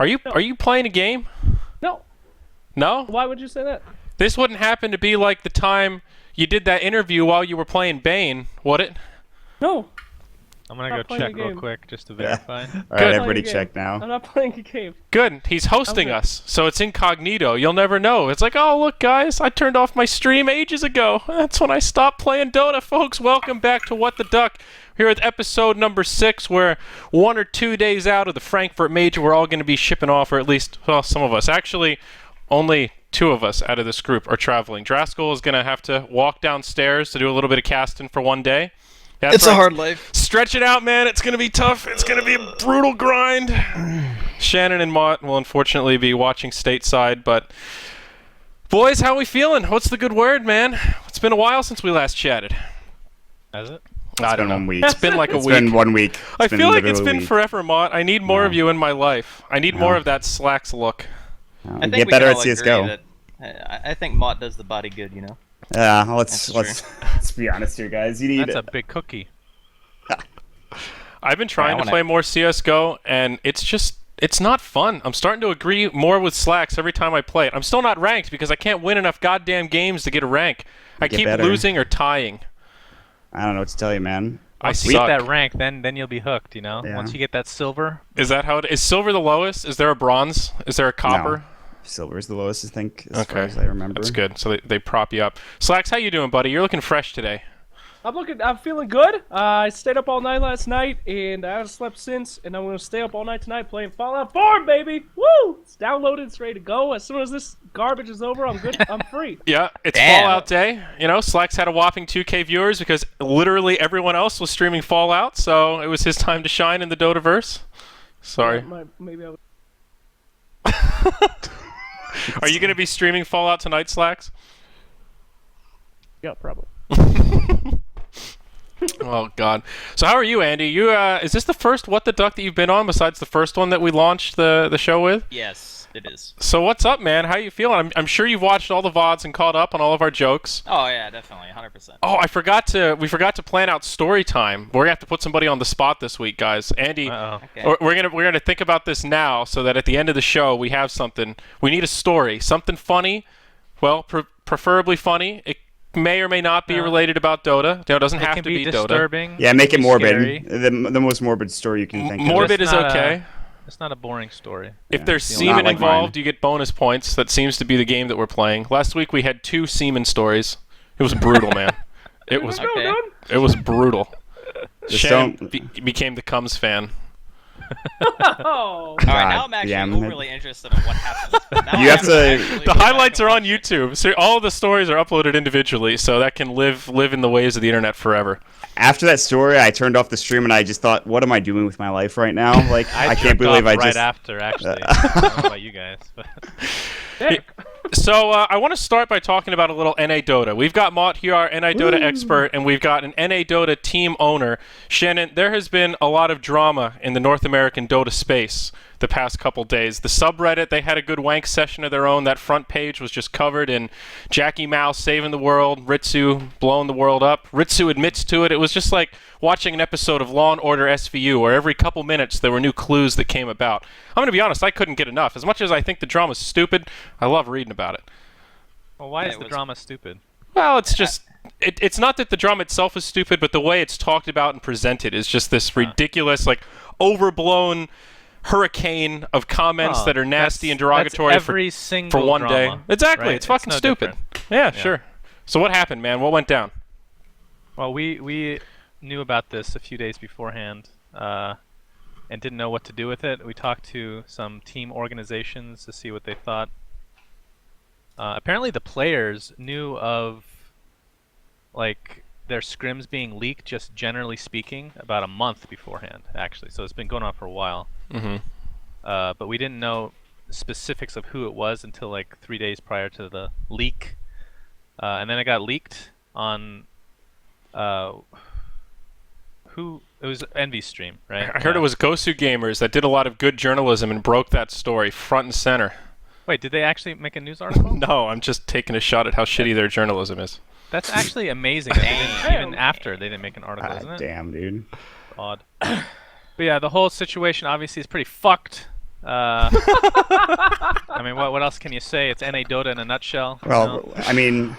Are you playing a game? No. No? Why would you say that? This wouldn't happen to be like the time you did that interview while you were playing Bane, would it? No. I'm gonna go check real quick just to verify. All right, everybody check now. I'm not playing a game. Good. He's hosting us, so it's incognito. You'll never know. It's like, oh, look, guys, I turned off my stream ages ago. That's when I stopped playing Dota, folks. Welcome back to What the Duck. Here with episode number 6. We're 1 or 2 days out of the Frankfurt Major. We're all going to be shipping off, or at least, well, some of us. Actually, only 2 of us out of this group are traveling. Draskyl is going to have to walk downstairs to do a little bit of casting for one day. That's it's a hard life. Stretch it out, man. It's going to be tough. It's going to be a brutal grind. Shannon and Maut will unfortunately be watching stateside, but boys, how we feeling? What's the good word, man? It's been a while since we last chatted. Has it? I don't know. 1 week. It's been like a week. It's been 1 week. I feel like it's been forever, Maut. I need more of you in my life. I need more of that Slacks look. I think get we better can at all CS:GO. agree that, I think Maut does the body good, you know. Yeah, let's That's let's be honest here, guys. You need That's a big cookie. I've been trying to play more CS:GO, and it's not fun. I'm starting to agree more with Slacks every time I play it. I'm still not ranked because I can't win enough goddamn games to get a rank. I keep losing or tying. I don't know what to tell you, man. Once you get that rank, then you'll be hooked, you know? Yeah. Once you get that silver. Is that how it is? Silver the lowest? Is there a bronze? Is there a copper? No. Silver is the lowest, I think, as far as I remember. That's good. So they prop you up. Slacks, how you doing, buddy? You're looking fresh today. I'm feeling good. I stayed up all night last night, and I haven't slept since, and I'm going to stay up all night tonight playing Fallout 4, baby! Woo! It's downloaded, it's ready to go. As soon as this garbage is over, I'm good. I'm free. Yeah, it's Fallout Day. You know, Slacks had a whopping 2K viewers because literally everyone else was streaming Fallout, so it was his time to shine in the Dotaverse. Sorry. Maybe I would. Are you going to be streaming Fallout tonight, Slacks? Yeah, probably. Oh God! So how are you, Andy? You is this the first What the Duck that you've been on besides the first one that we launched the show with? Yes, it is. So what's up, man? How you feeling? I'm sure you've watched all the VODs and caught up on all of our jokes. Oh yeah, definitely, 100%. Oh, we forgot to plan out story time. We're gonna have to put somebody on the spot this week, guys. Andy, Okay. we're gonna think about this now so that at the end of the show we have something. We need a story, something funny. Well, preferably funny. It may or may not be related about Dota. You know, it doesn't have to be disturbing. Dota. Yeah, make it morbid. Scary. The most morbid story you can think of. Morbid is okay. It's not a boring story. If there's Not semen like involved, mine. you get bonus points. That seems to be the game that we're playing. Last week we had 2 semen stories. It was brutal, man. It was Okay. it was brutal. Just Shannon became the Cums fan. Oh! All right, now I'm actually overly interested in what happened. Now You have to- The highlights are on YouTube. So all the stories are uploaded individually, so that can live in the ways of the internet forever. After that story, I turned off the stream and I just thought, what am I doing with my life right now? Like, I can't believe I right just... after, actually. I don't know about you guys, but... So I want to start by talking about a little NADota. We've got Maut here, our NADota expert, and we've got an NADota team owner. Shannon, there has been a lot of drama in the North American Dota space the past couple days. The subreddit, they had a good wank session of their own. That front page was just covered in Jackie Mao saving the world, Ritsu blowing the world up. Ritsu admits to it. It was just like watching an episode of Law & Order SVU, where every couple minutes there were new clues that came about. I'm going to be honest, I couldn't get enough. As much as I think the drama's stupid, I love reading about it. Well, why is the drama stupid? Well, it's just... It's not that the drama itself is stupid, but the way it's talked about and presented is just this ridiculous, like, overblown hurricane of comments that are nasty and derogatory for one day. Exactly, right? it's fucking stupid. Yeah, sure. So what happened, man? What went down? Well, we knew about this a few days beforehand and didn't know what to do with it. We talked to some team organizations to see what they thought. Apparently the players knew of like their scrims being leaked, just generally speaking, about a month beforehand, actually. So it's been going on for a while. Mm-hmm. But we didn't know specifics of who it was until like 3 days prior to the leak. And then it got leaked on who it was Envy's stream, right? I heard it was Gosu Gamers that did a lot of good journalism and broke that story front and center. Wait, did they actually make a news article? No, I'm just taking a shot at how shitty their journalism is. That's actually amazing. Even after they didn't make an article, isn't it? Damn, dude. Odd. But yeah, the whole situation obviously is pretty fucked. I mean, what else can you say? It's NADota in a nutshell. Well, I mean,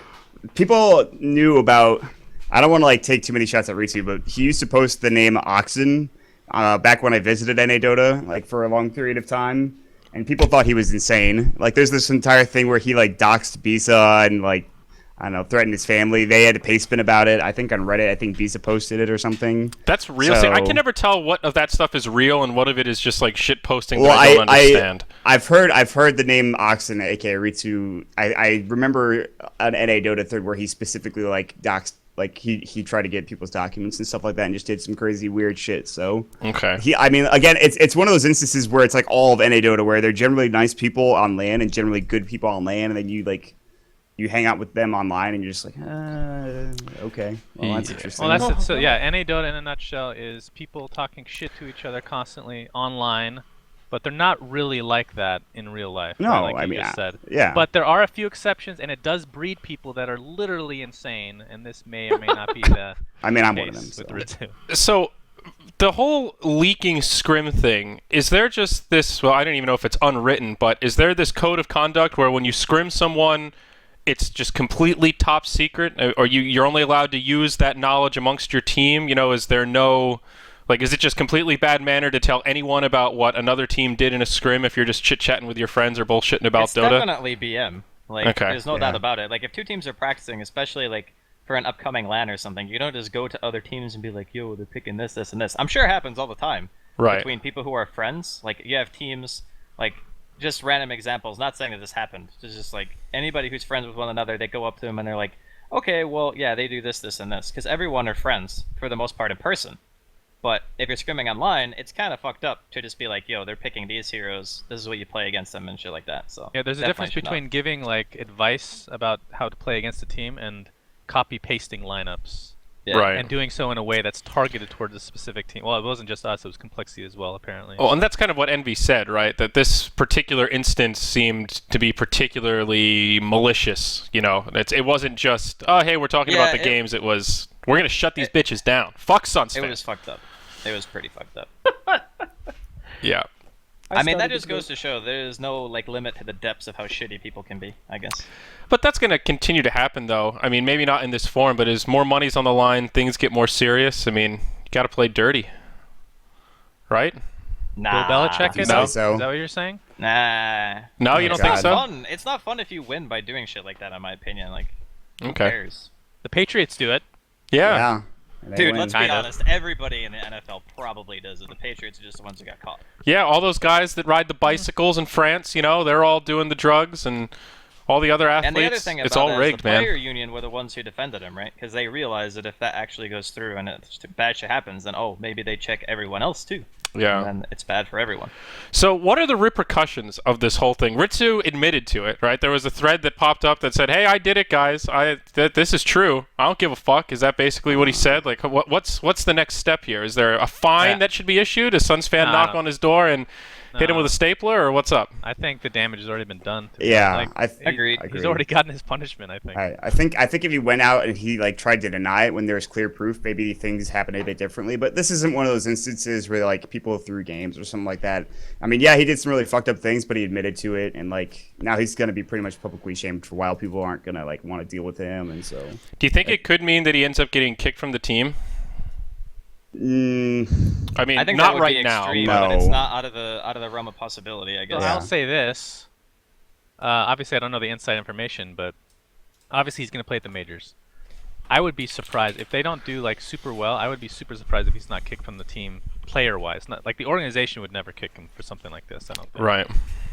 people knew about. I don't want to like take too many shots at Ritsu, but he used to post the name Oxen back when I visited NADota, like for a long period of time, and people thought he was insane. Like, there's this entire thing where he like doxed Bisa and like, I don't know, threatened his family. They had a pay spin about it. I think on Reddit, I think Bisa posted it or something. That's real. So, See, I can never tell what of that stuff is real and what of it is just like shit posting that I don't understand. I've heard the name Oxen, aka Ritsu. I remember an NADota thread where he specifically like doxed, like he tried to get people's documents and stuff like that, and just did some crazy weird shit. So okay. I mean, again, it's one of those instances where it's like all of NADota, where they're generally nice people on LAN and generally good people on LAN, and then you hang out with them online and you're just like, okay, well, that's interesting. Well, that's it. So yeah, NADota in a nutshell is people talking shit to each other constantly online, but they're not really like that in real life. No, right? Like I you mean, just said. yeah. But there are a few exceptions, and it does breed people that are literally insane, and this may or may not be the I mean, I'm case one of them. So. with Ritsu. So, the whole leaking scrim thing, is there just this, well, I don't even know if it's unwritten, but is there this code of conduct where when you scrim someone, it's just completely top secret, or you're only allowed to use that knowledge amongst your team? You know, is there no, like, is it just completely bad manner to tell anyone about what another team did in a scrim if you're just chit-chatting with your friends or bullshitting about It's Dota? definitely BM. Like, Okay. there's no doubt about it. Like, if two teams are practicing, especially, like, for an upcoming LAN or something, you don't just go to other teams and be like, yo, they're picking this, this, and this. I'm sure it happens all the time. Right. Between people who are friends. Like, you have teams, like, just random examples, not saying that this happened. It's just, like, anybody who's friends with one another, they go up to them and they're like, okay, well, yeah, they do this, this, and this. Because everyone are friends, for the most part, in person. But if you're scrimming online, it's kind of fucked up to just be like, yo, they're picking these heroes, this is what you play against them, and shit like that. So Yeah, there's a difference between giving like advice about how to play against a team and copy pasting lineups. Yeah. Right. And doing so in a way that's targeted towards a specific team. Well, it wasn't just us; it was Complexity as well, apparently. Well, and that's kind of what Envy said, right? That this particular instance seemed to be particularly malicious. You know, it wasn't just, oh, hey, we're talking about the games. It was, we're gonna shut these bitches down. Fuck SUNSfan. It was fucked up. It was pretty fucked up. Yeah. I mean, that just goes to show there's no like limit to the depths of how shitty people can be, I guess. But that's going to continue to happen, though. I mean, maybe not in this form, but as more money's on the line, things get more serious. I mean, you got to play dirty, right? Nah. Will Belichick it? No. Is that what you're saying? Nah. No, you don't think It's so? not fun. It's not fun if you win by doing shit like that, in my opinion. Like, who Okay. cares? The Patriots do it. Yeah. Yeah. And they Dude, win. let's be Kinda. honest. Everybody in the NFL probably does it. The Patriots are just the ones who got caught. Yeah, all those guys that ride the bicycles in France, you know, they're all doing the drugs, and all the other athletes, And the other thing about it's all that is rigged, the man. player union were the ones who defended him, right? Because they realized that if that actually goes through and bad shit happens, then maybe they check everyone else too. Yeah. And then it's bad for everyone. So what are the repercussions of this whole thing? Ritsu admitted to it, right? There was a thread that popped up that said, hey, I did it, guys. This is true. I don't give a fuck. Is that basically what he said? Like, what's the next step here? Is there a fine that should be issued? Does SUNSfan knock on his door and hit him with a stapler, or what's up? I think the damage has already been done. to be Yeah, honest. Like, Agreed. He's already gotten his punishment, I think. I think if he went out and he like tried to deny it when there's clear proof, maybe things happen a bit differently. But this isn't one of those instances where like people threw games or something like that. I mean, yeah, he did some really fucked up things, but he admitted to it, and like now he's gonna be pretty much publicly shamed for a while. People aren't gonna like want to deal with him, and so. Do you think it could mean that he ends up getting kicked from the team? I mean, I think that not would right be now. extreme, but- but it's not out of the realm of possibility, I guess. Well, I'll say this. Obviously, I don't know the inside information, but obviously he's going to play at the majors. I would be surprised if they don't do like super well. I would be super surprised if he's not kicked from the team, player-wise. Not like the organization would never kick him for something like this. I don't think. Right.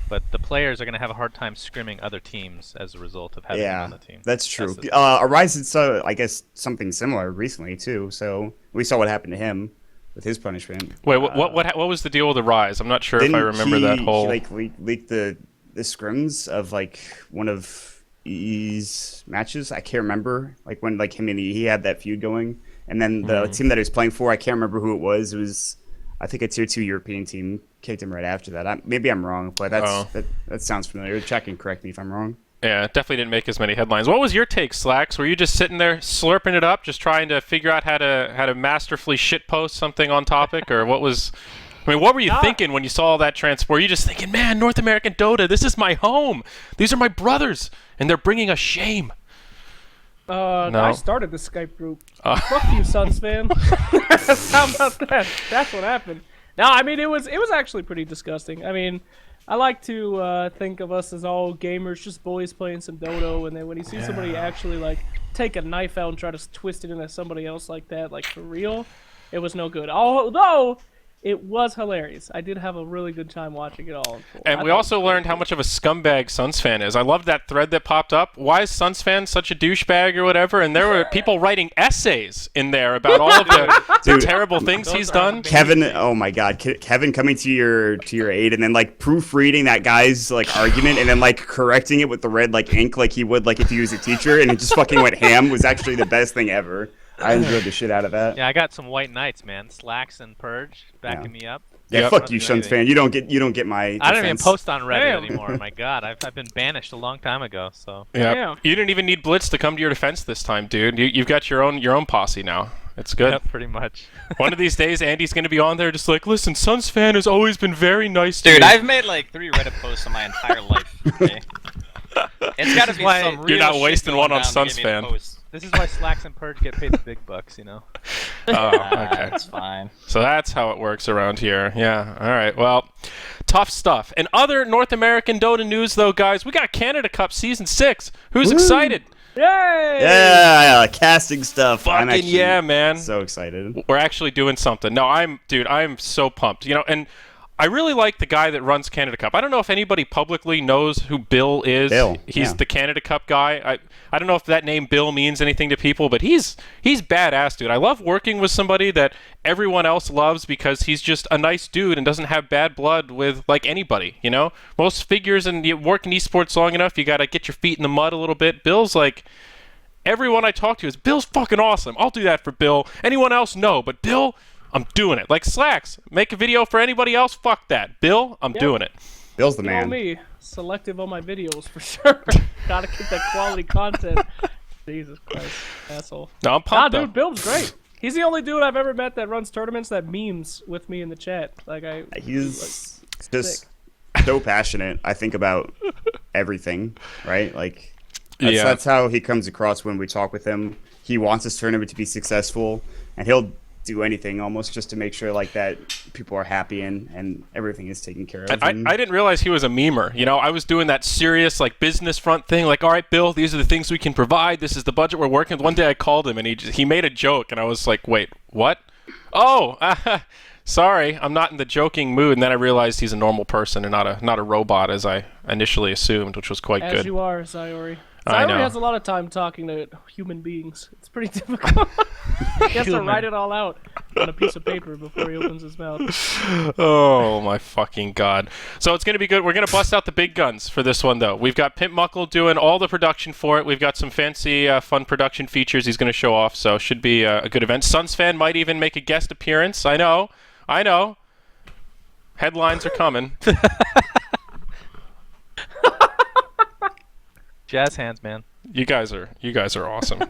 But the players are going to have a hard time scrimming other teams as a result of having him on the team. That's true. the- Arise did I guess something similar recently too. So we saw what happened to him with his punishment. Wait, what was the deal with the Rise? I'm not sure if I remember that whole. He like leaked the scrims of like one of EE's matches. I can't remember like when like him and he had that feud going, and then the team that he was playing for, I can't remember who it was. It was I think a tier 2 European team kicked him right after that. Maybe I'm wrong, but that sounds familiar. Check and correct me if I'm wrong. Yeah, it definitely didn't make as many headlines. What was your take, Slacks? Were you just sitting there slurping it up, just trying to figure out how to masterfully shitpost something on topic, or what was I mean, what were you thinking when you saw all that transport? Were you just thinking, man, North American Dota, this is my home. These are my brothers, and they're bringing us shame. No. I started the Skype group. Fuck you, SUNSfan. How about that? That's what happened. No, I mean, it was actually pretty disgusting. I mean, I like to think of us as all gamers, just boys playing some Dodo, and then when you see somebody actually, like, take a knife out and try to twist it into somebody else like that, like, for real, it was no good. Although, it was hilarious. I did have a really good time watching it all. And we also learned how much of a scumbag SUNSfan is. I loved that thread that popped up. Why is SUNSfan such a douchebag or whatever? And there were people writing essays in there about all of the terrible things he's done. Kevin, oh my God, Kevin coming to your aid and then like proofreading that guy's like argument and then like correcting it with the red like ink like he would like if he was a teacher and it just fucking went ham was actually the best thing ever. I enjoyed the shit out of that. Yeah, I got some white knights, man. Slacks and Purge backing me up. Yeah, fuck you, SUNSfan. You don't get my defense. I don't even post on Reddit anymore. My God, I've been banished a long time ago. So yeah, you didn't even need Blitz to come to your defense this time, dude. You've got your own posse now. It's good. Yep, pretty much. One of these days, Andy's gonna be on there just like, listen, SUNSfan has always been very nice to me. Dude, I've made like 3 Reddit posts in my entire life. Okay? It's gotta be why some real you're not shit wasting going one on down to get me to SUNSfan. post. This is why Slacks and Purge get paid the big bucks, you know. Oh, okay. That's fine. So that's how it works around here. Yeah. All right. Well, tough stuff. And other North American Dota news, though, guys, we got Canada Cup Season 6. Who's excited? Yay! Yeah, casting stuff. I'm Fucking actually yeah, man. so excited. We're actually doing something. No, I'm so pumped. You know, and I really like the guy that runs Canada Cup. I don't know if anybody publicly knows who Bill is. Bill, He's yeah. the Canada Cup guy. I don't know if that name Bill means anything to people, but he's badass, dude. I love working with somebody that everyone else loves because he's just a nice dude and doesn't have bad blood with like anybody, you know? Most figures, and you work in esports long enough, you got to get your feet in the mud a little bit. Bill's like, everyone I talk to is, Bill's fucking awesome. I'll do that for Bill. Anyone else? No, but Bill, I'm doing it. Like Slacks, make a video for anybody else? Fuck that. Bill, I'm doing it. Bill's the You know man. me, selective on my videos for sure. Gotta get that quality content. Jesus Christ, asshole. No, I'm pumped. Dude, Bill's great. He's the only dude I've ever met that runs tournaments that memes with me in the chat. Like He's just so passionate. I think about everything, right? Like that's how he comes across when we talk with him. He wants his tournament to be successful, and he'll do anything almost just to make sure like that people are happy and everything is taken care of. I didn't realize he was a memer. You know, I was doing that serious like business front thing. Like, all right, Bill, these are the things we can provide. This is the budget we're working with. One day I called him and he made a joke and I was like, wait, what? Oh, sorry, I'm not in the joking mood. And then I realized he's a normal person and not a robot as I initially assumed, which was quite As good. you are, Zyori. I know. Zyori has a lot of time talking to human beings. It's pretty difficult. He has to write it all out on a piece of paper before he opens his mouth. Oh my fucking god. So it's going to be good. We're going to bust out the big guns for this one, though. We've got Pimp Muckle doing all the production for it. We've got some fancy, fun production features he's going to show off, so should be a good event. SUNSfan might even make a guest appearance. I know. Headlines are coming. Jazz hands, man. You guys are awesome.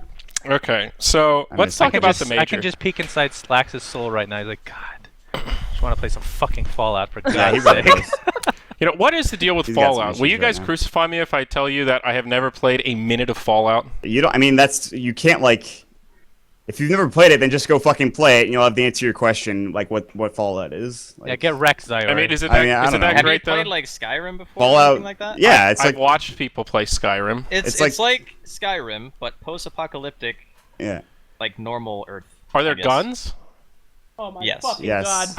Okay, so let's talk about the major. I can just peek inside Slacks' soul right now. He's like, God, I just want to play some fucking Fallout for Yeah, he God's really sake. does. You know, what is the deal with He's got some Fallout? Will issues you guys right now. crucify me if I tell you that I have never played a minute of Fallout? You don't. I mean, you can't like. If you've never played it, then just go fucking play it, and you'll have the answer to your question, like what Fallout is. Like, Yeah, get wrecked, Zyori. I mean, is it I that, mean, I is it don't that know. Have you great, though? played like Skyrim before or Fallout, anything like that? yeah, it's I've like watched people play Skyrim. It's like Skyrim, but post-apocalyptic, yeah. like normal Earth. Are there I guess. guns? Oh my Yes. fucking Yes. god.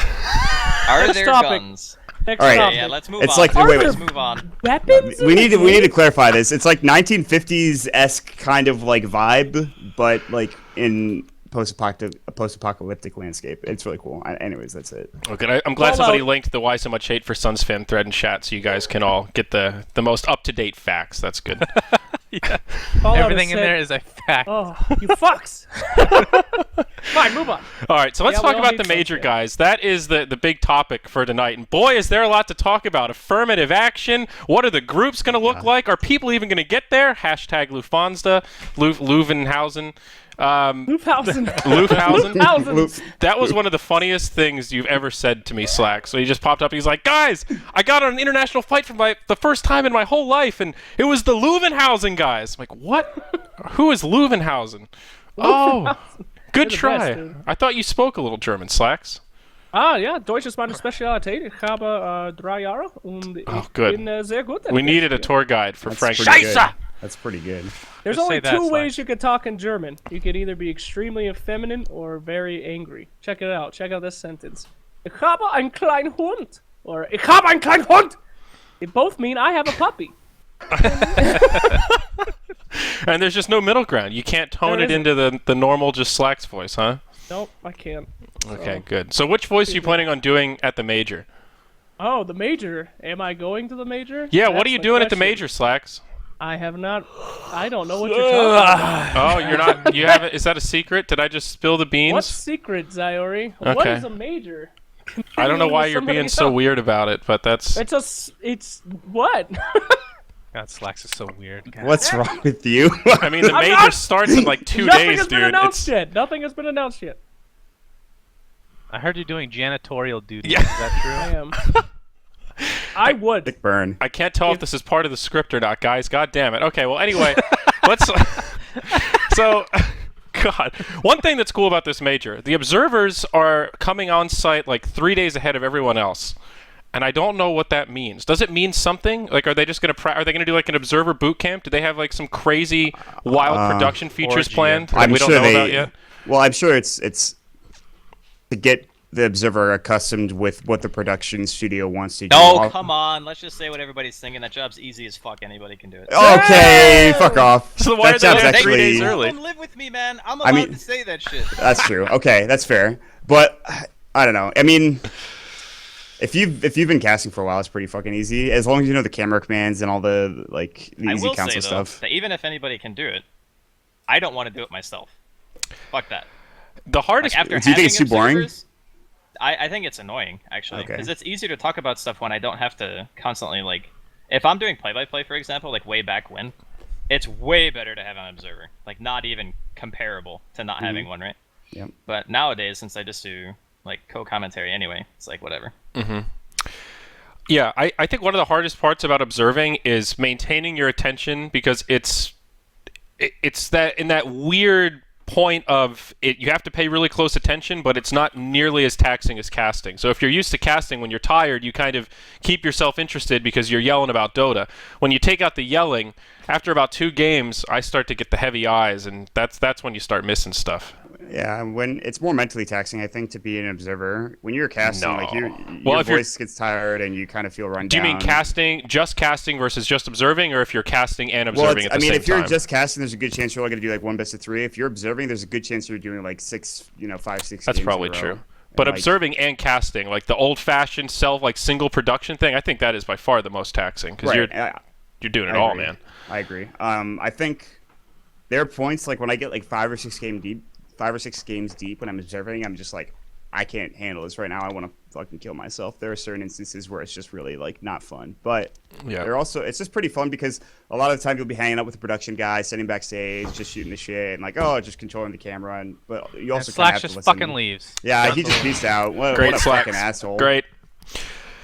Are Next there topic. guns? Next All right. topic. Yeah, let's move It's on. like- wait, Let's wait. move on. Weapons? We need to clarify this. It's like 1950s-esque kind of like vibe, but like in post-apocalyptic landscape. It's really cool. Anyways, that's it. Okay, I'm glad Fallout. somebody linked the Why So Much Hate for SUNSfan thread in chat so you guys can all get the most up-to-date facts. That's good. Fallout Everything has in said- there is a fact. Oh, you fucks. Fine, move on. All right, so let's Yeah, we talk all about hate the major, SUNSfan. guys. That is the big topic for tonight. And boy, is there a lot to talk about. Affirmative action. What are the groups going to look like? Are people even going to get there? Hashtag Lufthansa, Leuvenhausen. Loofhausen. Loofhausen. That was one of the funniest things you've ever said to me, Slack. So he just popped up and he's like, guys, I got on an international flight for the first time in my whole life, and it was the Löwenhausen guys. I'm like, what? Who is Löwenhausen? Oh, good try. Best, I thought you spoke a little German, Slacks. Ah, ja, Deutsch ist meine Spezialität. Ich habe 3 Jahre und ich good. bin sehr gut. We needed a tour guide for Frankfurt. That's pretty good. There's Just only say that, two Slack. ways you could talk in German. You could either be extremely effeminate or very angry. Check it out. Check out this sentence. Ich habe einen kleinen Hund. Or ich habe einen kleinen Hund. They both mean I have a puppy. And there's just no middle ground. You can't tone There it into the normal just Slacks voice, huh? Nope, I can't. Okay, good. So which voice are you planning on doing at the major? Oh, the major. Am I going to the major? Yeah, what That's are you the doing at the question. major, Slacks? I have not. I don't know what you're talking about. Oh, you're not. You haven't. Is that a secret? Did I just spill the beans? What's secret, Zyori? What Okay. is a major? I don't know why With you're being somebody so else. weird about it, but that's. It's what? God, Slacks is so weird. God. What's wrong with you? I mean, the I'm major not- starts in like 2 Nothing days, has been dude. announced It's, yet. Nothing has been announced yet. I heard you're doing janitorial duties. Yeah. Is that true? I am. I would. Dick burn. I can't tell if this is part of the script or not, guys. God damn it. Okay, well, anyway, let's. So, God, one thing that's cool about this major, the observers are coming on site like 3 days ahead of everyone else. And I don't know what that means. Does it mean something? Like, are they just gonna are they gonna do like an observer boot camp? Do they have like some crazy wild production features orgy. planned that I'm we don't sure know they. about yet? Well, I'm sure it's to get the observer accustomed with what the production studio wants to do. No, come on. Let's just say what everybody's thinking. That job's easy as fuck. Anybody can do it. Okay, fuck off. So why are that they job's doing it 3 actually. days early? Come live with me, man. I'm I allowed mean- to say that shit. That's true. Okay, that's fair. But I don't know. I mean, if you've been casting for a while, it's pretty fucking easy. As long as you know the camera commands and all the like the I easy will say, console though, stuff. that even if anybody can do it, I don't want to do it myself. Fuck that. The hardest. Like, after Do you think having it's too boring? observers, I think it's annoying, actually. Okay. Because it's easier to talk about stuff when I don't have to constantly, like... If I'm doing play-by-play, for example, like way back when, it's way better to have an observer. Like, not even comparable to not having one, right? Yep. But nowadays, since I just do, like, co-commentary anyway, it's like, whatever. Yeah, I think one of the hardest parts about observing is maintaining your attention because it's that in that weird point of it, you have to pay really close attention, but it's not nearly as taxing as casting. So if you're used to casting, when you're tired, you kind of keep yourself interested because you're yelling about Dota. When you take out the yelling, after about 2 games, I start to get the heavy eyes, and that's when you start missing stuff. Yeah, when it's more mentally taxing, I think, to be an observer. When you're casting, No. like your Well, if you're- voice gets tired and you kind of feel run Do you down. mean casting versus just observing, or if you're casting and Well, observing at the I mean, same if you're time? just casting, there's a good chance you're only going to do like 1 best of 3. If you're observing, there's a good chance you're doing like 6, 5, 6. That's games probably in a row. true. And, But like, observing and casting, like the old-fashioned single production thing, I think that is by far the most taxing because right, you're doing it I all, agree. man. I agree. I think there are points like when I get like 5 or 6 games deep when I'm observing, I'm just like, I can't handle this right now. I want to fucking kill myself. There are certain instances where it's just really like not fun, but Yeah. they're also it's just pretty fun because a lot of the time you'll be hanging out with the production guy, sitting backstage, just shooting the shit, and like just controlling the camera, and but you And also kind of Slacks have to just listen. fucking leaves. Yeah, he just peaced out. What Great a Slacks. fucking asshole. Great.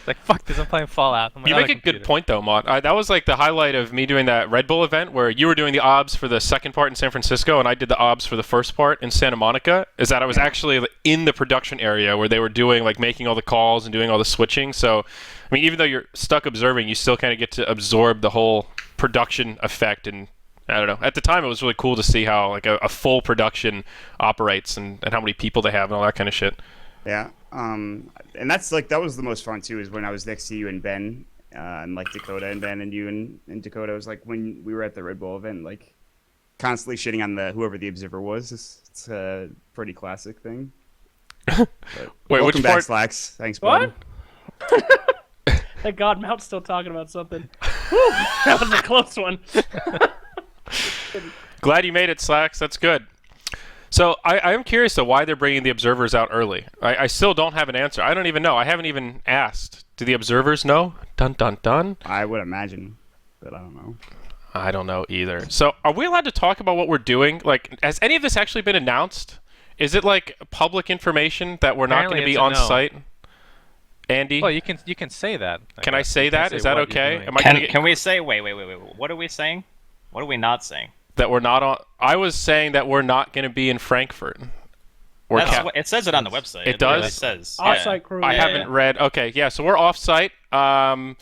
Like, fuck this, I'm playing Fallout. I'm You on make a good computer. point, though, Maut. That was like the highlight of me doing that Red Bull event where you were doing the obs for the second part in San Francisco and I did the obs for the first part in Santa Monica, is that I was actually in the production area where they were doing, like, making all the calls and doing all the switching. So, I mean, even though you're stuck observing, you still kind of get to absorb the whole production effect. And I don't know. At the time, it was really cool to see how, like, a full production operates and how many people they have and all that kind of shit. Yeah. And that's like that was the most fun too, is when I was next to you and Ben, and like Dakota and Ben and you and Dakota. It was like when we were at the Red Bull event, like constantly shitting on whoever the observer was. It's a pretty classic thing. But Wait, welcome which back, part? Slacks. Thanks, bud. What? Thank God, Maut's still talking about something. Whew, that was a close one. Glad you made it, Slacks. That's good. So I am curious, though, why they're bringing the observers out early. I still don't have an answer. I don't even know. I haven't even asked. Do the observers know? Dun, dun, dun. I would imagine, but I don't know. I don't know either. So, are we allowed to talk about what we're doing? Like, has any of this actually been announced? Is it like public information that we're not going to Apparently be it's a on no. site? Andy, Well, you can say that. can I say that? Is that okay? Am I Can, gonna get can we say, wait, what are we saying? What are we not saying? that we're not on? I was saying that we're not going to be in Frankfurt. We're That's ca- what, it says it on the website. It does? Really says. Off-site crew. I haven't read. Okay, yeah. So we're off site. And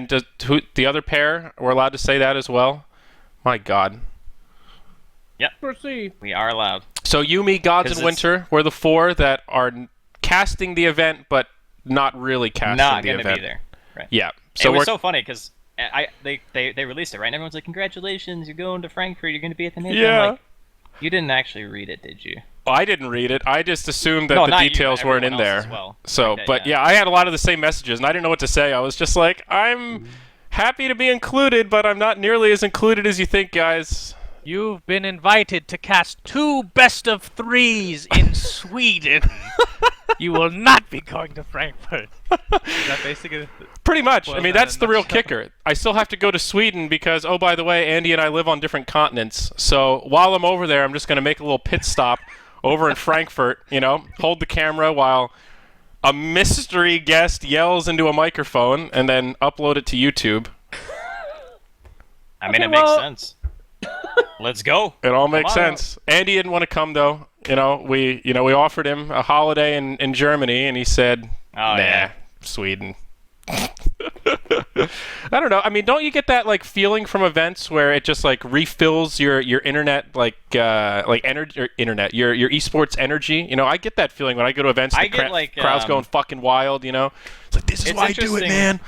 the other pair, we're allowed to say that as well. My God. Proceed. We are allowed. So you, me, Gods, 'Cause and Winter, we're the 4 that are casting the event, but not really casting Not the going to event. be there. Right. Yeah. So So it was we're so funny because they released it, right? And everyone's like, congratulations, you're going to Frankfurt, you're going to be at the major. Yeah. I'm like, you didn't actually read it, did you? I didn't read it. I just assumed that No, the not you, details weren't in everyone there. else as well. So, Okay, but yeah. yeah, I had a lot of the same messages, and I didn't know what to say. I was just like, I'm happy to be included, but I'm not nearly as included as you think, guys. You've been invited to cast 2 best-of-3s in Sweden. You will not be going to Frankfurt. Is that basically? Pretty much. I Well, mean, then, that's the real nutshell. kicker. I still have to go to Sweden because, oh, by the way, Andy and I live on different continents. So while I'm over there, I'm just going to make a little pit stop over in Frankfurt, hold the camera while a mystery guest yells into a microphone and then upload it to YouTube. I mean, Okay, it makes well- sense. Let's go. It all makes Come on. sense. Andy didn't want to come, though. We offered him a holiday in Germany, and he said, Oh, nah, yeah. Sweden. I don't know. I mean, don't you get that like feeling from events where it just like refills your internet like energy or internet your esports energy? I get that feeling when I go to events. I The get, like, crowd's going fucking wild. It's like this is It's why I do it, interesting. man.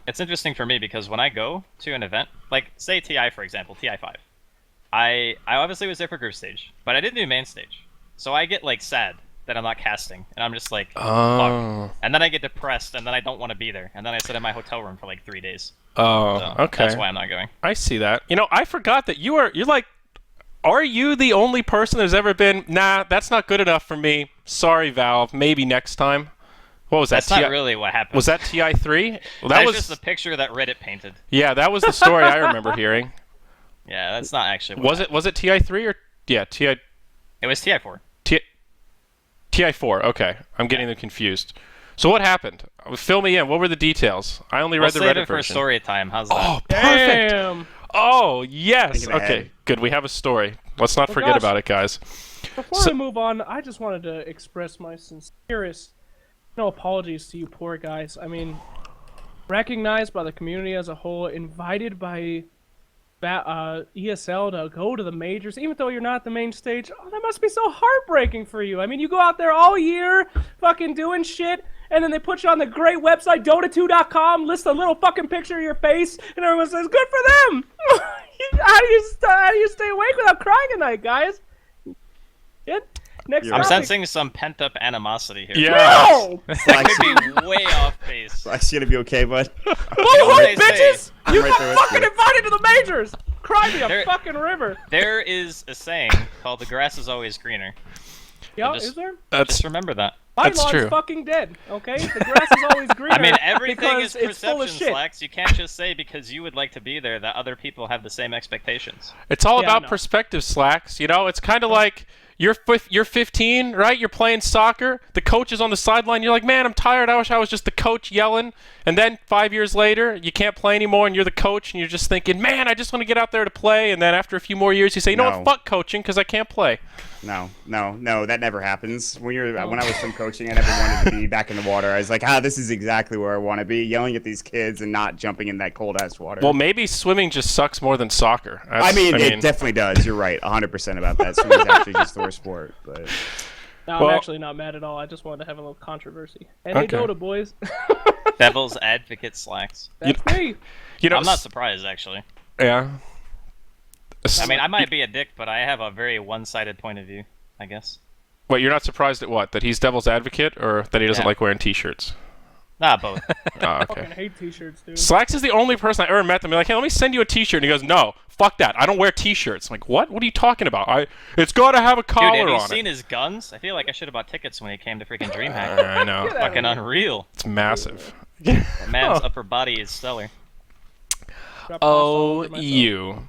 It's interesting for me because when I go to an event, like say TI for example, TI5, I obviously was there for group stage, but I didn't do main stage, so I get like sad that I'm not casting, and I'm just like, Oh. fuck. And then I get depressed, and then I don't want to be there, and then I sit in my hotel room for like 3 days. Oh, So okay. That's why I'm not going. I see that. I forgot that you're like, are you the only person there's ever been? Nah, that's not good enough for me. Sorry, Valve. Maybe next time. What was that? That's not really what happened. Was that TI3? Well, That's was just the picture that Reddit painted. Yeah, that was the story I remember hearing. Yeah, that's not actually what Was it TI3 or TI? It was TI4. TI4. Okay, I'm getting them confused. So what happened? Fill me in. What were the details? I only read the We'll save Reddit it for version. story time. How's that? Oh, perfect. Damn. Oh, yes. Thinking Okay, ahead. good. We have a story. Let's not Well, forget gosh. about it, guys. Before So- we move on, I just wanted to express my sincerest, apologies to you poor guys. I mean, recognized by the community as a whole, invited by ESL to go to the majors, even though you're not the main stage. Oh, that must be so heartbreaking for you. I mean, you go out there all year, fucking doing shit, and then they put you on the great website, Dota2.com, list a little fucking picture of your face, and everyone says, good for them! How do you stay awake without crying at night, guys? Yeah. Next I'm topic. sensing some pent-up animosity here. Yeah. No! That could be way off base. Flax, you gonna be okay, bud? Bullshit, they say. bitches! You right got there with fucking you. invited to the majors! Cry me a There- fucking river. There is a saying called "the grass is always greener." Yeah, just- is there? That's Just remember that. My That's lawn's true. fucking dead, okay? The grass is always greener. I mean, everything because is it's full of perception, shit. Slacks. You can't just say because you would like to be there that other people have the same expectations. It's all Yeah, I about know. perspective, Slacks. It's kind of like you're 15, right? You're playing soccer. The coach is on the sideline. You're like, man, I'm tired. I wish I was just the coach yelling. And then 5 years later, you can't play anymore, and you're the coach, and you're just thinking, man, I just want to get out there to play. And then after a few more years, you say, you know No. what, fuck coaching, because I can't play. No, that never happens. When I was swim coaching, I never wanted to be back in the water. I was like, this is exactly where I want to be, yelling at these kids and not jumping in that cold ass water. Well, maybe swimming just sucks more than soccer. I mean, it definitely does. You're right, 100% about that. Swimming is actually just the worst sport. But No, Well- I'm actually not mad at all. I just wanted to have a little controversy. And Okay. they Dota, boys. Devil's advocate, Slacks. That's me. I'm not surprised actually. Yeah. I mean, I might be a dick, but I have a very one-sided point of view, I guess. Wait, you're not surprised at what? That he's devil's advocate, or that he doesn't Yeah. like wearing T-shirts? Nah, both. Oh, Fucking okay. hate t-shirts, dude. Slacks is the only person I ever met them. Be like, hey, let me send you a T-shirt. And he goes, no, fuck that. I don't wear T-shirts. I'm like, what? What are you talking about? It's got to have a Dude, collar have you on seen it. his guns? I feel like I should have bought tickets when he came to freaking DreamHack. I know. Get out of Fucking here. unreal. It's massive. The man's Oh. upper body is stellar. Drop all over myself. you.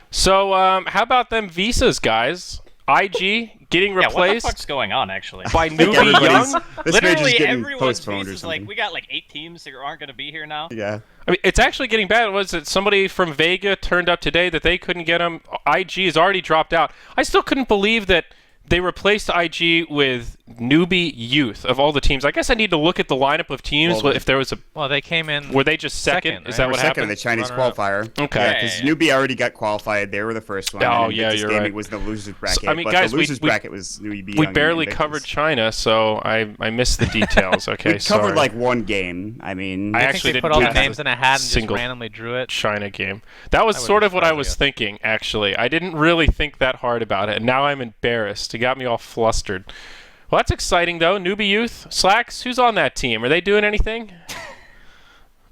So, how about them visas, guys? IG getting Yeah, what the replaced fuck's going on, actually? by Newbie everybody's- Young. This Literally major's getting everyone's postponed or visas, like, something. we got like 8 teams that aren't going to be here now. Yeah. I mean, it's actually getting bad. Was it somebody from Vega turned up today that they couldn't get him? IG has already dropped out. I still couldn't believe that they replaced IG with Newbie Youth of all the teams. I guess I need to look at the lineup of teams. Well, if there was a, Well, they came in. were they just second? Second, Is right? that They were what second in happened? the Chinese Runner-up. qualifier. Okay. Because Yeah, yeah. Newbie already got qualified. They were the first one. Oh, and then yeah, this you're gaming right. was the losers bracket. I mean, but guys, the losers we bracket was Newbie We Young barely and covered Invictus. China, so I missed the details. Okay, We covered sorry. like one game. I mean, I I actually think they didn't put all do the that. names in a hat and just Single randomly drew it. China game. That was I wouldn't sort be of what I surprised, I was guess. thinking, actually. I didn't really think that hard about it, and now I'm embarrassed. It got me all flustered. Well, that's exciting, though. Newbie Youth, Slacks, who's on that team? Are they doing anything?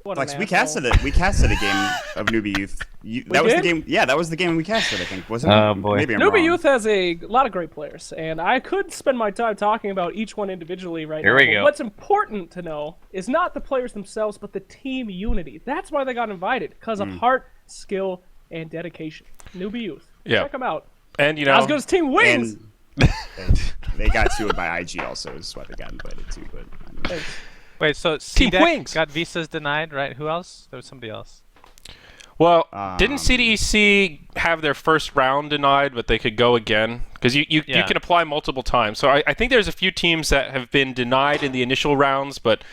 What Flex, an we asshole. casted it. We casted a game of Newbie Youth. That was the did? game. Yeah, that was the game we casted. I think wasn't Oh, it? boy. Maybe I'm Newbie wrong. Youth has a lot of great players, and I could spend my time talking about each one individually right Here now. we but go. What's important to know is not the players themselves, but the team unity. That's why they got invited, because of heart, skill, and dedication. Newbie Youth. Yeah. Check them out. And, you Not know, as good as Team Wings. And they got sued by IG also. Is why they got invited too. But I mean, Thanks. Wait, so Team CDEC Wings. got visas denied, right? Who else? There was somebody else. well, didn't Um, CDEC have their first round denied, but they could go again? Because you Yeah. can apply multiple times. So I think there's a few teams that have been denied in the initial rounds, but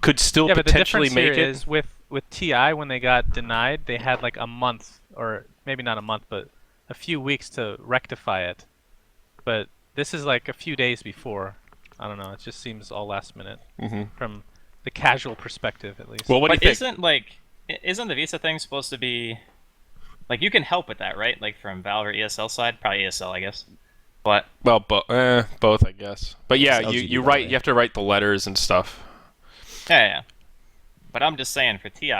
could still Yeah, but the potentially difference make here it. is with TI, when they got denied, they had like a month, or maybe not a month, but a few weeks to rectify it. But this is like a few days before. I don't know. It just seems all last minute from the casual perspective, at least. Well, what do But you think? isn't the visa thing supposed to be, like, you can help with that, right? Like, from Valve or ESL side? Probably ESL, I guess. But, Well, both, I guess. But yeah, It's you LGBT, write. right? You have to write the letters and stuff. yeah. But I'm just saying, for TI,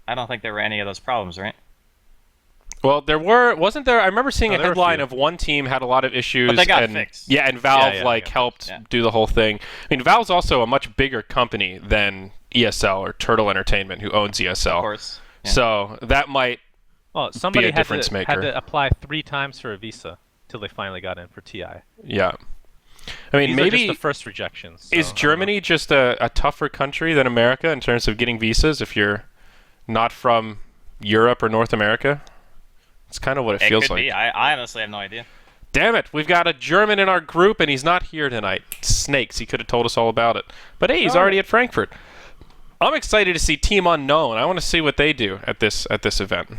I don't think there were any of those problems, right? Well, wasn't there? I remember seeing Oh, a there were a headline few. of one team had a lot of issues. But they got and, fixed. Yeah, and Valve Yeah, like they got helped fixed, yeah. do the whole thing. I mean, Valve's also a much bigger company than ESL or Turtle Entertainment, who owns ESL. Of course. Yeah. So that might. Well, somebody had difference to, maker. had to apply 3 times for a visa till they finally got in for TI. Yeah. I mean, These are maybe just the first rejections. so I is don't know. Germany just a tougher country than America in terms of getting visas if you're not from Europe or North America? It's kind of what it It feels could like. be. I honestly have no idea. Damn it, we've got a German in our group and he's not here tonight. Snakes, he could have told us all about it. But hey, he's Darn already it. at Frankfurt. I'm excited to see Team Unknown. I want to see what they do at this event.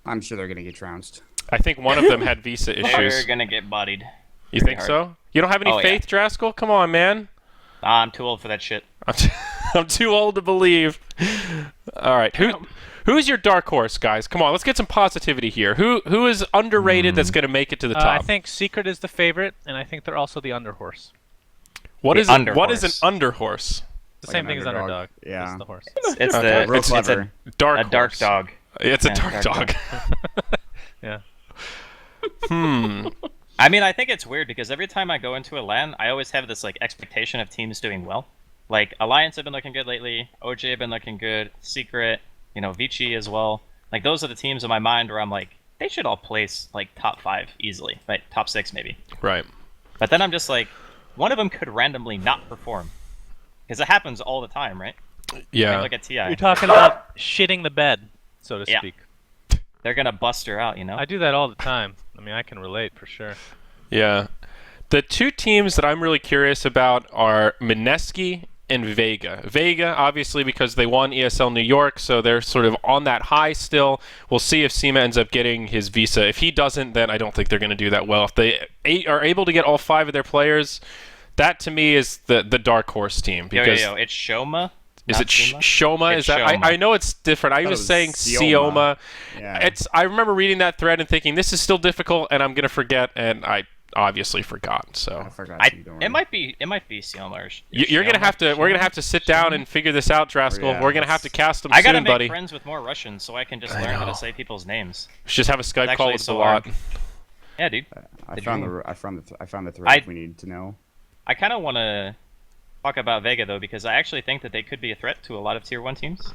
I'm sure they're gonna get trounced. I think one of them had visa They're issues. gonna get bodied. You pretty think hard. so? You don't have any Oh, yeah. faith, Draskyl? Come on, man. I'm too old for that shit. I'm too old to believe. All right, who's your dark horse, guys? Come on, let's get some positivity here. Who is underrated that's going to make it to the I top? think Secret is the favorite, and I think they're also the underhorse. What the is what is an underhorse. underhorse? The Like same an thing as underdog. underdog. Yeah. It's the horse. It's Okay. Real it's clever. Dark a dark horse. dog. It's a Yeah, dark dark dog. Yeah. I mean, I think it's weird because every time I go into a LAN, I always have this like expectation of teams doing well. Like Alliance have been looking good lately. OJ have been looking good. Secret, Vici as well. Like those are the teams in my mind where I'm like, they should all place like top 5 easily, like top 6 maybe. Right. But then I'm just like, one of them could randomly not perform because it happens all the time, right? Yeah. Like, look at TI. You're talking about shitting the bed, so to Yeah. speak. They're gonna bust her out, I do that all the time. I mean, I can relate for sure. Yeah. The two teams that I'm really curious about are Mineski and Vega. Vega, obviously, because they won ESL New York, so they're sort of on that high still. We'll see if Sima ends up getting his visa. If he doesn't, then I don't think they're going to do that well. If they are able to get all 5 of their players, that to me is the dark horse team. Because Yo, it's Shoma. is not it Sima? Shoma? It's Is that Shoma. I know it's different. I thought it was was saying Sioma. Sioma. Yeah. I remember reading that thread and thinking this is still difficult, and I'm gonna forget, and I obviously forgot. So I forgot. Don't worry. It might be Sioma or you're gonna have to. We're gonna have to sit down and figure this out, Draskyl. Yeah, We're gonna have to cast them I gotta soon, make buddy. friends with more Russians so I can just I learn how know. to say people's names. Just have a Skype It's call actually with so a lot. hard. Yeah, dude. I the found dream. the thread we need to know. I kind of want to talk about Vega though because I actually think that they could be a threat to a lot of tier 1 teams.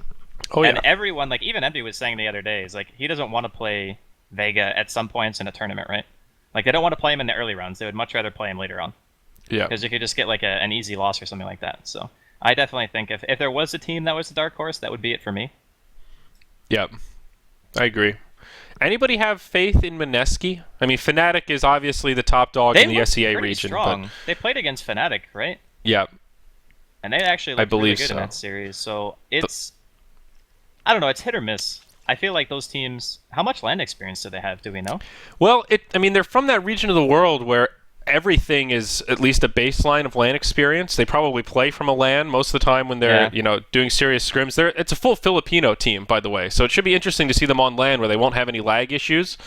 Oh yeah. And everyone, like even Envy was saying the other day, is like he doesn't want to play Vega at some points in a tournament, right? Like they don't want to play him in the early rounds. They would much rather play him later on. Yeah. Because you could just get like an easy loss or something like that. So I definitely think if there was a team that was the dark horse, that would be it for me. Yep. I agree. Anybody have faith in Mineski? I mean, Fnatic is obviously the top dog in the looked SEA pretty region. strong. But They played against Fnatic, right? yeah. And they actually looked really believe good so. in that series. So it's, I don't know, it's hit or miss. I feel like those teams, how much land experience do they have? Do we know? Well, I mean, they're from that region of the world where everything is at least a baseline of LAN experience. They probably play from a LAN most of the time when they're, doing serious scrims. It's a full Filipino team, by the way, so it should be interesting to see them on LAN where they won't have any lag issues.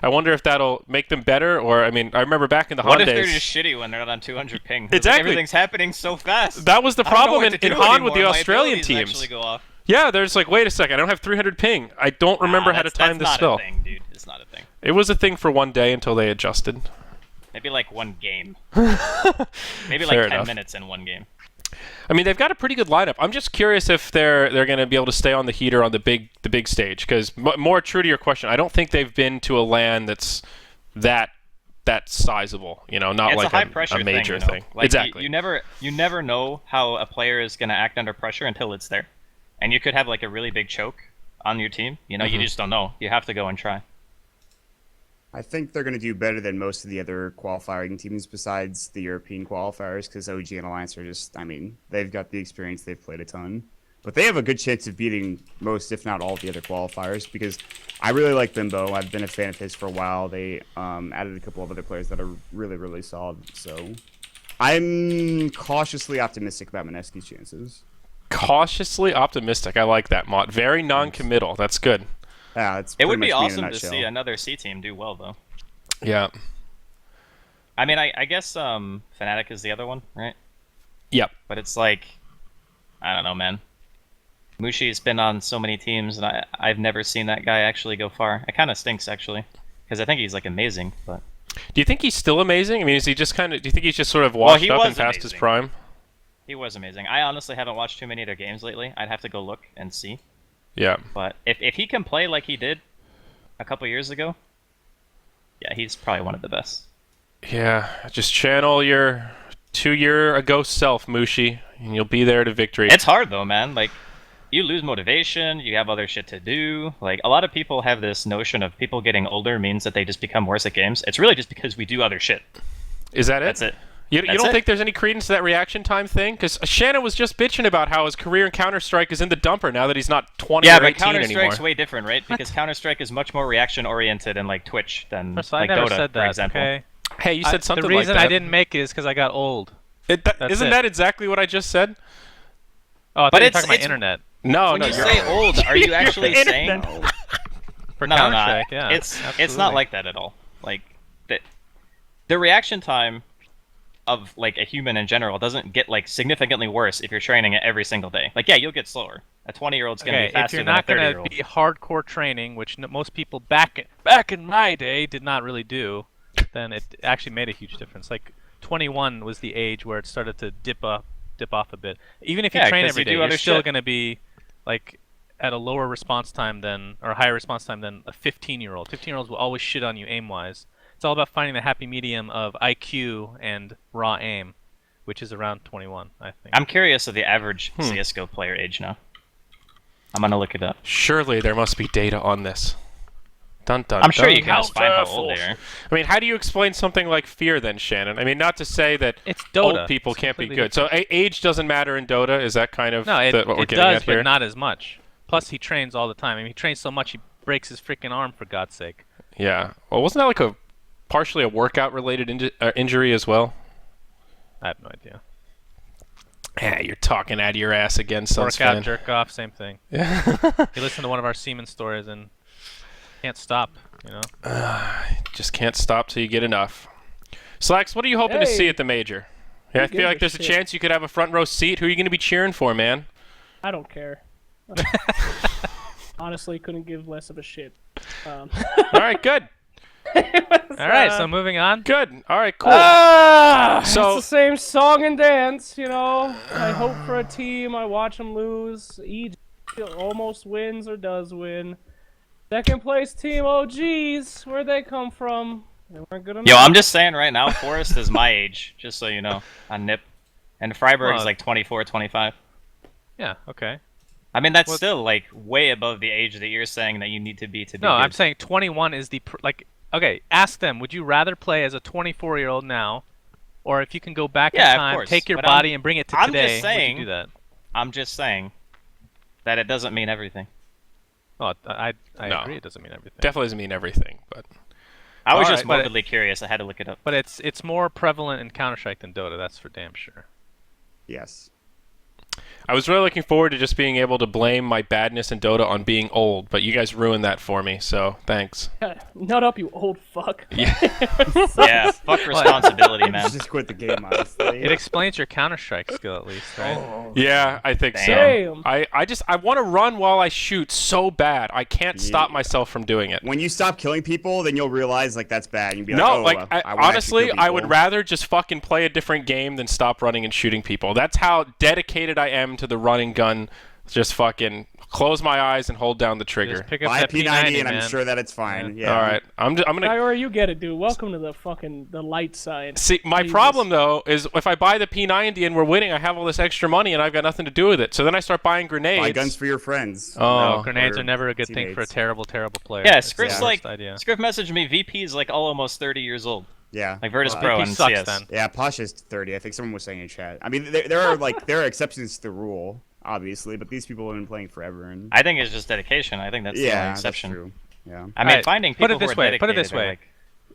I wonder if that'll make them better, or, I mean, I remember back in the Han What if days... they're just shitty when they're not on 200 ping? It's Exactly. Like everything's happening so fast. That was the I don't know problem what in to do Han with the anymore. My Australian abilities teams. actually go off. Yeah, there's like, wait a second, I don't have 300 ping. I don't remember how to time this That's spell. not a thing, dude. It's not a thing. It was a thing for one day until they adjusted. Maybe like one game. Maybe like Fair 10 enough. minutes in one game. I mean, they've got a pretty good lineup. I'm just curious if they're going to be able to stay on the heater on the big stage. Because more true to your question, I don't think they've been to a LAN that's that sizable. Not It's like a high pressure a major thing. Like, exactly. You never know how a player is going to act under pressure until it's there, and you could have like a really big choke on your team. You just don't know. You have to go and try. I think they're going to do better than most of the other qualifying teams besides the European qualifiers because OG and Alliance are just, I mean, they've got the experience, they've played a ton. But they have a good chance of beating most, if not all, of the other qualifiers because I really like Bimbo. I've been a fan of his for a while. They added a couple of other players that are really, really solid. So I'm cautiously optimistic about Mineski's chances. Cautiously optimistic. I like that, Maut. Very non-committal. That's good. Yeah, it's It would pretty be much me in a awesome to nutshell. see another C team do well, though. Yeah. I mean, I guess Fnatic is the other one, right? Yep. But it's like, I don't know, man. Mushi's been on so many teams, and I've never seen that guy actually go far. It kind of stinks, actually, because I think he's like amazing. But Do you think he's still amazing? I mean, is he just kind of? Do you think he's just sort of washed he up was and past his amazing. prime? he was amazing. I honestly haven't watched too many of their games lately. I'd have to go look and see. Yeah. But if he can play like he did a couple years ago, yeah, he's probably one of the best. Yeah. Just channel your 2-year-ago self, Mushi, and you'll be there to victory. It's hard though, man. Like, you lose motivation, you have other shit to do. Like, a lot of people have this notion of people getting older means that they just become worse at games. It's really just because we do other shit. Is that it? That's it. You That's don't it. think there's any credence to that reaction time thing? Because Shannon was just bitching about how his career in Counter-Strike is in the dumper now that he's not 20 Yeah, or but 18 anymore. Counter-Strike's way different, right? Because Counter-Strike is much more reaction-oriented and like Twitch than First of all, like I never Dota, said for that, example. okay? Hey, you said something The reason like that. I didn't make it is because I got old. That's Isn't it. that exactly what I just said? Oh, I But thought you were it's- talking about it's- internet. No, When no. you you're- say old, are you actually saying? For No, Counter-Strike, yeah. It's not absolutely. like that at all. Like the reaction time of like a human in general doesn't get like significantly worse if you're training it every single day. Like, yeah, you'll get slower. A 20-year-old's gonna Okay, be faster if you're than a not going 30-year-old. to be hardcore training, which most people back in my day did not really do, then it actually made a huge difference. Like 21 was the age where it started to dip off a bit. Even if you Yeah, train 'cause every you day, do you're other still shit. going to be like at a lower response time than, or higher response time than a 15-year-old. 15-year-olds will always shit on you aim-wise. It's all about finding the happy medium of IQ and raw aim, which is around 21, I think. I'm curious of the average CS:GO player age now. I'm gonna look it up. Surely there must be data on this. Dun, dun, I'm sure dun. you can just find how old they are. I mean, how do you explain something like fear then, Shannon? I mean, not to say that It's Dota. old people It's can't be completely good. So age doesn't matter in Dota? Is that kind of No, what we're it getting does, at here? but not as much. Plus, he trains all the time. I mean, he trains so much he breaks his freaking arm, for God's sake. Yeah. Well, wasn't that like a partially a workout-related injury as well? I have no idea. Yeah, you're talking out of your ass again, Workout, SUNSfan. jerk off, same thing. Yeah. He listened to one of our Seaman stories and can't stop, you know? Just can't stop till you get enough. Slacks, what are you hoping to see Hey. at the major? Yeah, I Who feel like gives there's a a shit? chance you could have a front row seat. Who are you going to be cheering for, man? I don't care. Honestly, couldn't give less of a shit. All right, good. All right, so moving on. Good. All right, cool. So- it's the same song and dance, you know. I hope for a team. I watch them lose. almost wins or does win. Second place team OGs. Where'd they come from? They weren't good enough. Yo, I'm just saying right now, Forrest is my age, just so you know, on NIP. And Freiburg's Well, like 24, 25. Yeah. Okay. I mean, that's What- still like way above the age that you're saying that you need to be No, good. I'm saying 21 is the like. Okay, ask them. Would you rather play as a 24-year-old now, or if you can go back Yeah, in of time, course, take your but body and bring it to I'm today? just saying- would you do that? I'm just saying that it doesn't mean everything. Oh, I No. agree. It doesn't mean everything. Definitely doesn't mean everything, but I was All just right, but- morbidly curious. I had to look it up. But it's more prevalent in Counter-Strike than Dota. That's for damn sure. Yes. I was really looking forward to just being able to blame my badness in Dota on being old, but you guys ruined that for me, so thanks. Nut up, you old fuck. Yeah, fuck responsibility, man. Just quit the game, honestly. It explains your Counter-Strike skill at least, right? Yeah, I think so. Damn. I want to run while I shoot so bad. I can't stop myself from doing it. When you stop killing people, then you'll realize like that's bad. You'll be like, No, oh, like I wanna actually honestly, kill I would people. rather just fucking play a different game than stop running and shooting people. That's how dedicated I am to the running gun. Just fucking close my eyes and hold down the trigger. Just pick up Buy a that P90 and man. I'm sure that it's fine. Yeah. All right, I'm gonna. Zyori, you get it, dude. Welcome to the light side. See, my Jesus. problem though is if I buy the P90 and we're winning, I have all this extra money and I've got nothing to do with it. So then I start buying grenades. Buy guns for your friends. Oh. No, grenades or are never a good thing for a teammates. terrible player. Yeah, That's the Script's worst like idea. Script messaged me. VP is like almost 30 years old. Yeah. Like Virtus Well, Pro VP and sucks CS. then. Yeah, Posh is 30. I think someone was saying in chat. I mean, there are exceptions to the rule, obviously, but these people have been playing forever. And I think it's just dedication. I think that's the only yeah, that's exception. true. Yeah. I mean, Alright, finding people put it this who are way. Put it dedicated this are, way. like,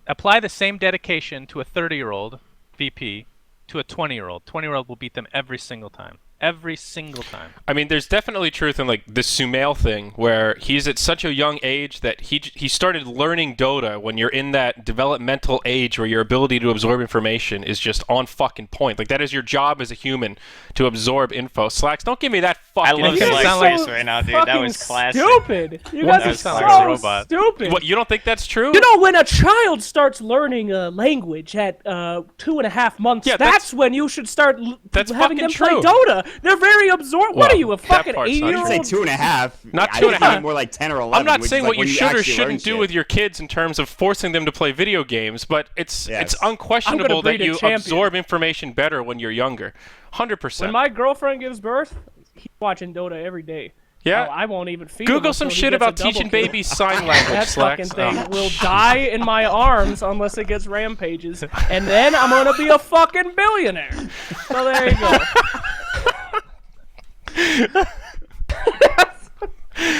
Apply the same dedication to a 30-year-old VP to a 20-year-old. 20-year-old will beat them every single time. Every single time. I mean, there's definitely truth in like the Sumail thing, where he's at such a young age that he started learning Dota when you're in that developmental age where your ability to absorb information is just on fucking point. Like that is your job as a human to absorb info. Slacks, don't give me that I fucking. love You guys Slack's sound like- face right now, dude. That Fucking was classic. stupid. You What guys do are you so sound like a robot? stupid. What, you don't think that's true? You know, when a child starts learning a language at 2.5 months, Yeah, that's when you should start That's having them fucking play true. Dota. They're very absorbed. What Well, are you, a that fucking part's not true. I'd say 8-year-old? 2.5. Not I 2.5. think more like 10 or 11. I'm not which saying is what like you when should or actually learn shouldn't do shit. with your kids in terms of forcing them to play video games, but it's Yes. unquestionable that breed a you champion. absorb information better when you're younger. 100%. When my girlfriend gives birth, he's watching Dota every day. Yeah. Oh, I won't even feed him Google until some he shit gets a about double teaching kill. babies sign language, That fucking Slacks. thing will die in my arms unless it gets rampages, and then I'm gonna be a fucking billionaire. So there you go.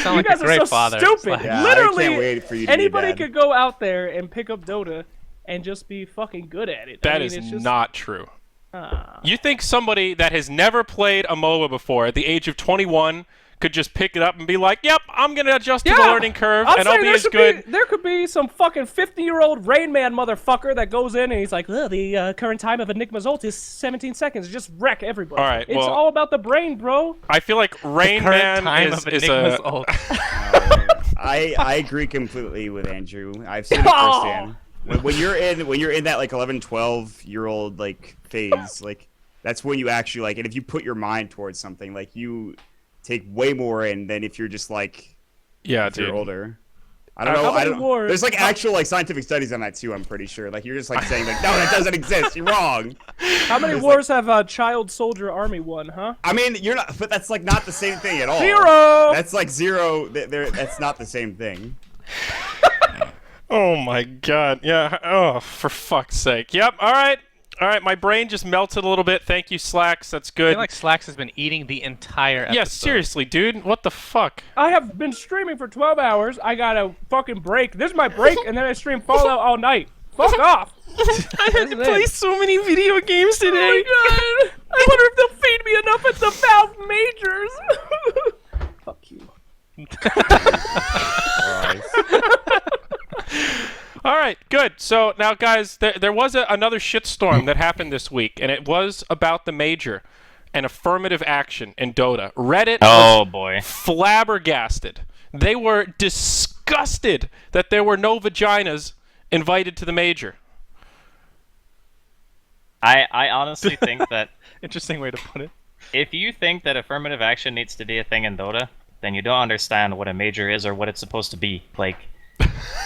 Sound like You guys a are great so father. stupid. Like, Yeah, I Literally, can't wait for you to be anybody dad. could go out there and pick up Dota and just be fucking good at it. That I mean, is it's just, not true. You think somebody that has never played a MOBA before at the age of 21 could just pick it up and be like, yep, I'm going to adjust to the learning curve I'm and I'll saying be there as should good. There could be some fucking 50-year-old Rain Man motherfucker that goes in and he's like, the current time of Enigma's ult is 17 seconds. Just wreck everybody. All right, it's well- all about the brain, bro. I feel like Rain current Man time is of is Enigma's a... ult. I agree completely with Andrew. I've seen it Oh! firsthand. When you're in that like 11, 12-year-old like phase, like that's when you actually like, and if you put your mind towards something, like you take way more in than if you're just like Yeah, if you're dude. older. I don't know. How I many don't. wars- There's like actual like scientific studies on that too. I'm pretty sure. Like you're just like saying like, no, that doesn't exist. You're wrong. How many wars have Child Soldier Army won, huh? I mean, you're not. But that's like not the same thing at all. 0! That's like zero. That's not the same thing. Oh my god. Yeah. Oh, for fuck's sake. Yep. All right. All right. My brain just melted a little bit. Thank you, Slacks. That's I good. feel like Slacks has been eating the entire episode. Yeah, seriously, dude. What the fuck? I have been streaming for 12 hours. I got a fucking break. This is my break, and then I stream Fallout all night. Fuck off. I had to play so many video games Oh my god. I wonder if they'll feed me enough at the Valve Majors. Fuck you. All right, good. So now, guys, there was another shitstorm that happened this week, and it was about the Major and affirmative action in Dota. Reddit Oh was boy. flabbergasted. They were disgusted that there were no vaginas invited to the Major. I honestly think that Interesting way to put it. if you think that affirmative action needs to be a thing in Dota, then you don't understand what a major is or what it's supposed to be. Like,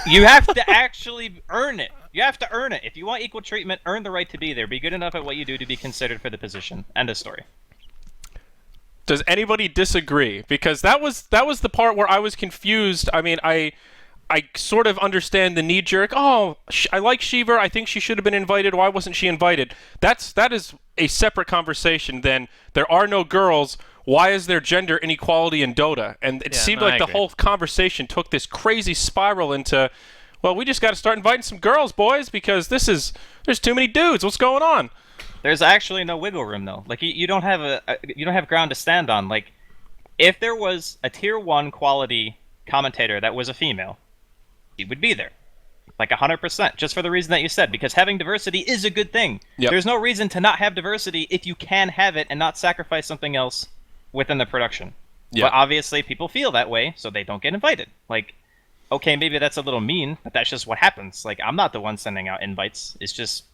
you have to actually earn it. You have to earn it. If you want equal treatment, earn the right to be there. Be good enough at what you do to be considered for the position. End of story. Does anybody disagree? Because that was the part where I was confused. I mean, I sort of understand the knee-jerk. Oh, I like Shiva. I think she should have been invited. Why wasn't she invited? That is a separate conversation than there are no girls. Why is there gender inequality in Dota? And it seemed like the whole conversation took this crazy spiral into, well, we just got to start inviting some girls, boys, because there's too many dudes. What's going on? There's actually no wiggle room though. Like you don't have you don't have ground to stand on. Like if there was a tier 1 quality commentator that was a female, he would be there. Like 100%, just for the reason that you said, because having diversity is a good thing. Yep. There's no reason to not have diversity if you can have it and not sacrifice something else within the production. Yep. But obviously people feel that way, so they don't get invited. Like, okay, maybe that's a little mean, but that's just what happens. Like, I'm not the one sending out invites. It's just...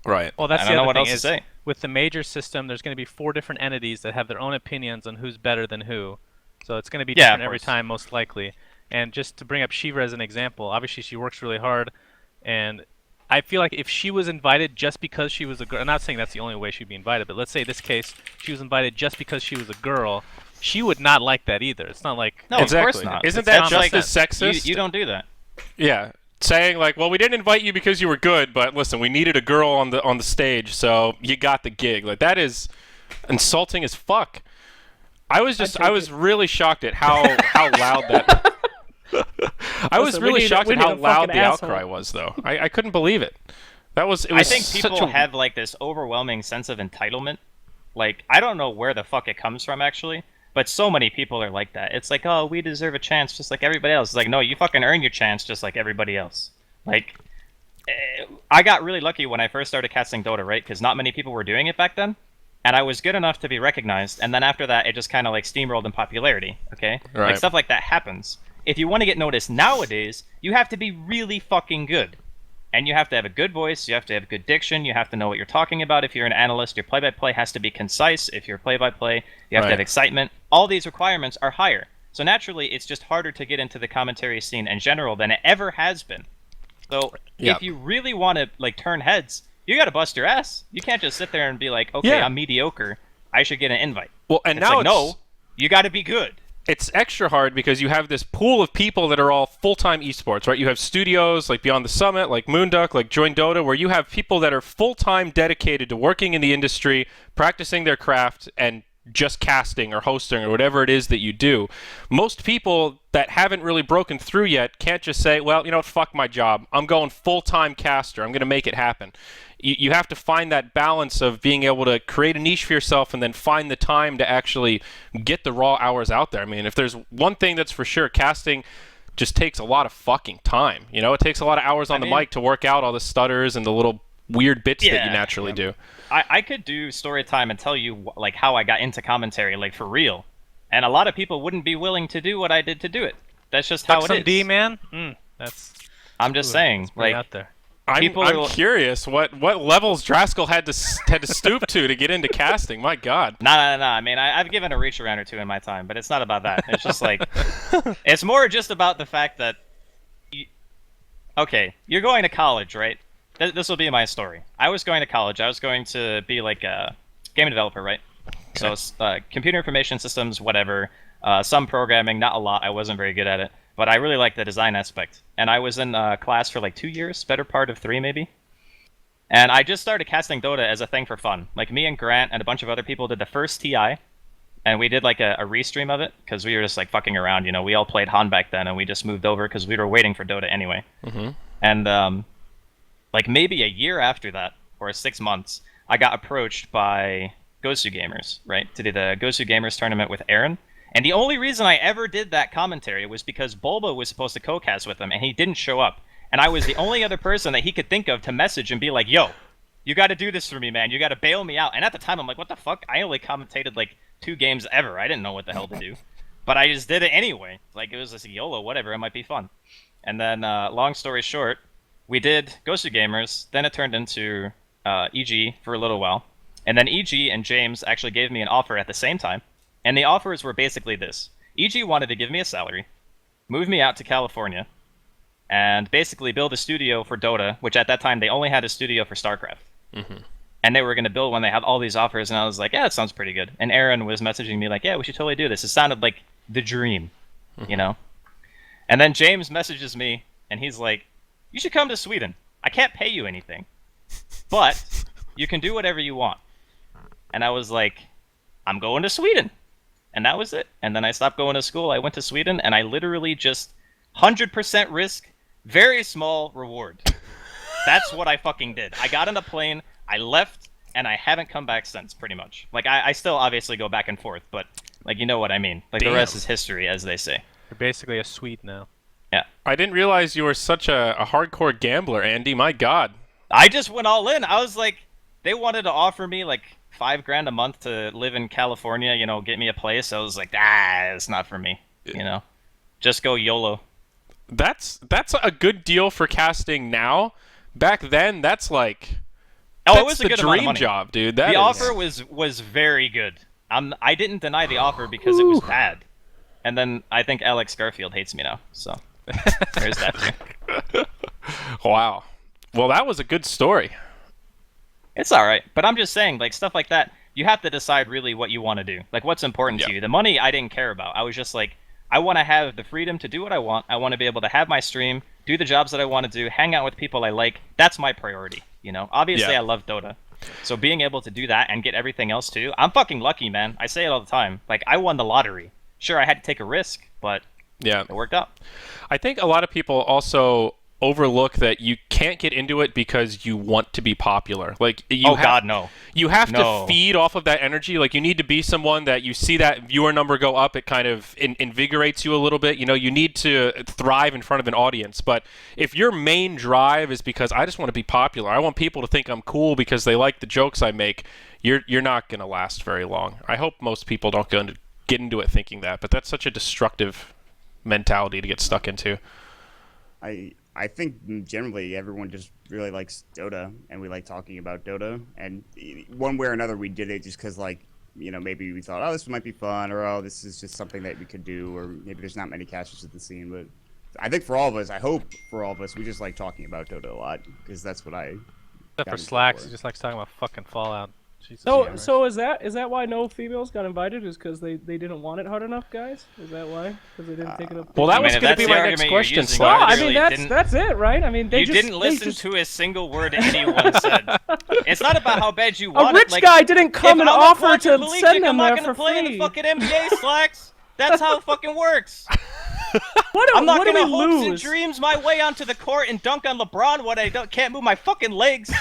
Right. Well, that's I the don't know other what thing else to is, say. with the major system, there's going to be 4 different entities that have their own opinions on who's better than who. So it's going to be Yeah, different of every course. time, most likely. And just to bring up Shiva as an example, obviously she works really hard, and I feel like if she was invited just because she was a girl, I'm not saying that's the only way she'd be invited, but let's say this case, she was invited just because she was a girl, she would not like that either. It's not like... No, Exactly. of course not. Isn't It's that not just like as sexist? You don't do that. Yeah. Saying like, well, we didn't invite you because you were good, but listen, we needed a girl on the stage, so you got the gig. Like that is insulting as fuck. I was really shocked at how loud that. I was Listen, really we need shocked at how a loud fucking the asshole. outcry was, though. I couldn't believe it. It was I think such people a- have like this overwhelming sense of entitlement. Like, I don't know where the fuck it comes from actually, but so many people are like that. It's like, oh, we deserve a chance just like everybody else. It's like, no, you fucking earn your chance just like everybody else. Like, I got really lucky when I first started casting Dota, right? Because not many people were doing it back then. And I was good enough to be recognized, and then after that, it just kind of like steamrolled in popularity, okay? Right. Like, stuff like that happens. If you want to get noticed nowadays, you have to be really fucking good. And you have to have a good voice, you have to have good diction, you have to know what you're talking about. If you're an analyst, your play-by-play has to be concise. If you're play-by-play, you have to Right. have excitement. All these requirements are higher. So naturally, it's just harder to get into the commentary scene in general than it ever has been. So Yep. if you really want to like turn heads, you got to bust your ass. You can't just sit there and be like, okay, Yeah. I'm mediocre, I should get an invite. well, and It's now like, no, you got to be good. it's extra hard because you have this pool of people that are all full-time esports, right? You have studios like Beyond the Summit, like Moonduck, like Join Dota, where you have people that are full-time dedicated to working in the industry, practicing their craft, and just casting or hosting or whatever it is that you do. Most people that haven't really broken through yet can't just say, well, you know what, fuck my job. I'm going full-time caster. I'm going to make it happen. You have to find that balance of being able to create a niche for yourself and then find the time to actually get the raw hours out there. I mean, if there's one thing that's for sure, casting just takes a lot of fucking time. You know, it takes a lot of hours on the mean- mic to work out all the stutters and the little weird bits that you Yeah, naturally do. I could do story time and tell you like how I got into commentary, like for real. And a lot of people wouldn't be willing to do what I did to do it. That's just how Fuck it some is. D, man. That's I'm just saying, pretty like, out there. People I'm will- curious what levels Draskyl had to stoop to get into casting. My God. no. I mean, I've given a reach around or two in my time, but it's not about that. It's just like, it's more just about the fact that, okay, you're going to college, right? This will be my story. I was going to college. I was going to be like a game developer, right? So computer information systems, whatever. Some programming, not a lot. I wasn't very good at it, but I really liked the design aspect. And I was in class for like 2 years, better part of 3 maybe. And I just started casting Dota as a thing for fun. Like me and Grant and a bunch of other people did the first TI, and we did like a restream of it because we were just like fucking around. You know, we all played Han back then, and we just moved over because we were waiting for Dota anyway. Mm-hmm. And like maybe a year after that, or 6 months, I got approached by Gosu Gamers, right, to do the Gosu Gamers tournament with Aaron. And the only reason I ever did that commentary was because Bulba was supposed to co-cast with him, and he didn't show up. And I was the only other person that he could think of to message and be like, yo, you got to do this for me, man. You got to bail me out. And at the time, I'm like, what the fuck? I only commentated like 2 games ever. I didn't know what the hell to do. But I just did it anyway. Like, it was just YOLO, whatever. It might be fun. And then, long story short, we did Gosu Gamers. Then it turned into EG for a little while. And then EG and James actually gave me an offer at the same time. And the offers were basically this. EG wanted to give me a salary, move me out to California, and basically build a studio for Dota, which at that time they only had a studio for StarCraft. And they were going to build when they had all these offers, and I was like, yeah, that sounds pretty good. And Aaron was messaging me like, yeah, we should totally do this. It sounded like the dream, you know? And then James messages me, and he's like, you should come to Sweden. I can't pay you anything, but you can do whatever you want. And I was like, I'm going to Sweden. And that was it. And then I stopped going to school. I went to Sweden, and I literally just 100% risk, very small reward. That's what I fucking did. I got on a plane, I left, and I haven't come back since, pretty much. Like, I still obviously go back and forth, but, like, you know what I mean. Like, Damn. the rest is history, as they say. You're basically a Swede now. Yeah. I didn't realize you were such a hardcore gambler, Andy. My God. I just went all in. I was like, they wanted to offer me, like, $5,000 a month to live in California, you know, get me a place. I was like, it's not for me, you know. Just go YOLO. That's a good deal for casting now. Back then, that's like... Oh, that's it was a the good amount of dream money. job, dude. The offer was very good. I didn't deny the offer because it was bad. And then I think Alex Garfield hates me now, so there's that too. Wow. Well, that was a good story. It's all right, but I'm just saying, like, stuff like that, you have to decide really what you want to do. Like, what's important to you. The money I didn't care about. I was just like, I want to have the freedom to do what I want. I want to be able to have my stream, do the jobs that I want to do, hang out with people I like. That's my priority, you know? Obviously, I love Dota. So being able to do that and get everything else too, I'm fucking lucky, man. I say it all the time. Like, I won the lottery. Sure, I had to take a risk, but it worked out. I think a lot of people also overlook that you can't get into it because you want to be popular. Like, God, no. You have to feed off of that energy. Like, you need to be someone that you see that viewer number go up, it kind of invigorates you a little bit. You know, you need to thrive in front of an audience. But if your main drive is because I just want to be popular, I want people to think I'm cool because they like the jokes I make, you're not going to last very long. I hope most people don't get into it thinking that, but that's such a destructive mentality to get stuck into. I think generally everyone just really likes Dota, and we like talking about Dota. And one way or another, we did it just because, like, you know, maybe we thought, oh, this might be fun, or oh, this is just something that we could do, or maybe there's not many casters at the scene. But I think for all of us, I hope for all of us, we just like talking about Dota a lot because that's what I. Except for Slacks, he just likes talking about fucking Fallout. Jesus So is that why no females got invited? Is because they didn't want it hard enough, guys? Is that why? Because they didn't take it up. Well, that I mean, was if going to that's be the my next argument you're question, using, Slack. No, I literally mean that's it, right? I mean You didn't listen to a single word anyone said. It's not about how bad you want a it. rich Like, guy didn't come and if I'm a offer to quadriplegic, send them I'm not there gonna for play in free. the fucking NBA, Slacks. That's how it fucking works. What I'm not do we gonna hopes and lose? dreams my way onto the court and dunk on LeBron when I can't move my fucking legs.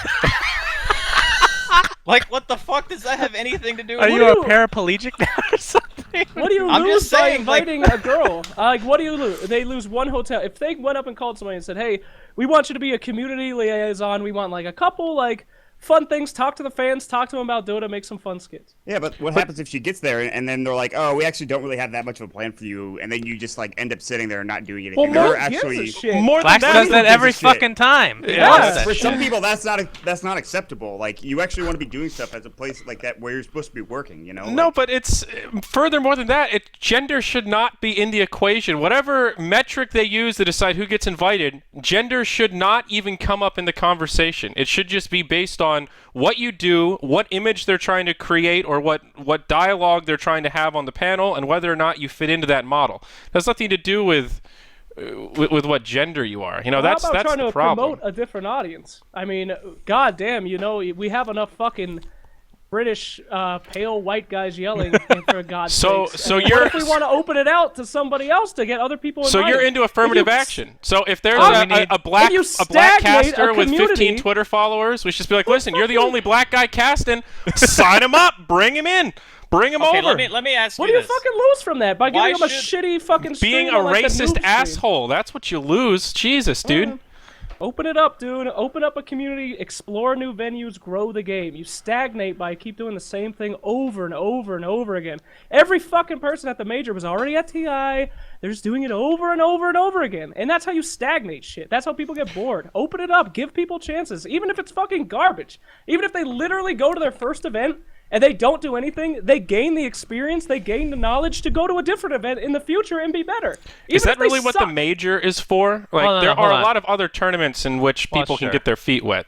Like, what the fuck does that have anything to do with Are you a paraplegic now or something? What do you I'm lose just by saying, like- inviting a girl? Like, what do you lose? They lose one hotel. If they went up and called somebody and said, "Hey, we want you to be a community liaison. We want like a couple like fun things. Talk to the fans. Talk to them about Dota. Make some fun skits." Yeah, but what happens if she gets there and then they're like, "Oh, we actually don't really have that much of a plan for you," and then you just like end up sitting there and not doing anything? Well, They're Maut gives a shit. More than Slacks that, does that gives a every shit. fucking time. Yeah. For some people, that's not acceptable. Like, you actually want to be doing stuff at a place like that where you're supposed to be working. You know? No, Like, but it's furthermore than that. Gender should not be in the equation. Whatever metric they use to decide who gets invited, gender should not even come up in the conversation. It should just be based on what you do, what image they're trying to create, or what dialogue they're trying to have on the panel, and whether or not you fit into that model. It has nothing to do with what gender you are. You know, Well, that's how about trying the to problem. promote a different audience? I mean, goddamn, you know, we have enough fucking British pale white guys yelling for God's So sakes. so I mean, you're what if we want to open it out to somebody else to get other people so invited? you're into affirmative If you- action. So if there's Oh, a black if you a black stagnate a caster with 15 community- Twitter followers, we should just be like, listen, you're the only black guy casting. Sign him up. Bring him in. Bring him Okay, over. let me ask What you do you this. fucking lose from that? By Why giving them a should- shitty fucking Being stream a on, like, the noob racist stream? asshole. That's what you lose. Jesus, dude. Open it up, dude. Open up a community, explore new venues, grow the game. You stagnate by keep doing the same thing over and over and over again. Every fucking person at the major was already at TI. They're just doing it over and over and over again. And that's how you stagnate shit. That's how people get bored. Open it up. Give people chances. Even if it's fucking garbage. Even if they literally go to their first event and they don't do anything, they gain the experience, they gain the knowledge to go to a different event in the future and be better. Is that really what the major is for? Like, there are a lot of other tournaments in which people can get their feet wet.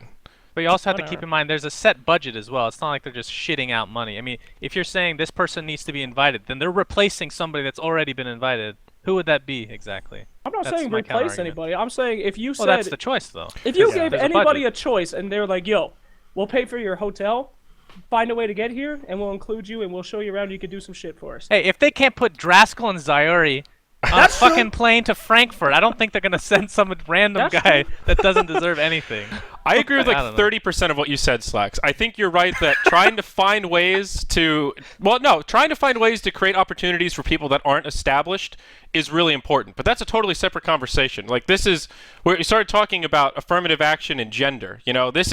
But you also have to keep in mind there's a set budget as well. It's not like they're just shitting out money. I mean, if you're saying this person needs to be invited, then they're replacing somebody that's already been invited. Who would that be exactly? I'm not saying replace anybody. I'm saying if you said... Well, that's the choice, though. If you gave anybody a choice and they're like, yo, we'll pay for your hotel, find a way to get here, and we'll include you and we'll show you around, you could do some shit for us. Hey, if they can't put Draskyl and Zyori on a fucking plane to Frankfurt, I don't think they're going to send some random guy that doesn't deserve anything. I agree with like 30% of what you said, Slacks. I think you're right that trying to find ways to create opportunities for people that aren't established is really important. But that's a totally separate conversation. Like, this is where you started talking about affirmative action and gender. You know, that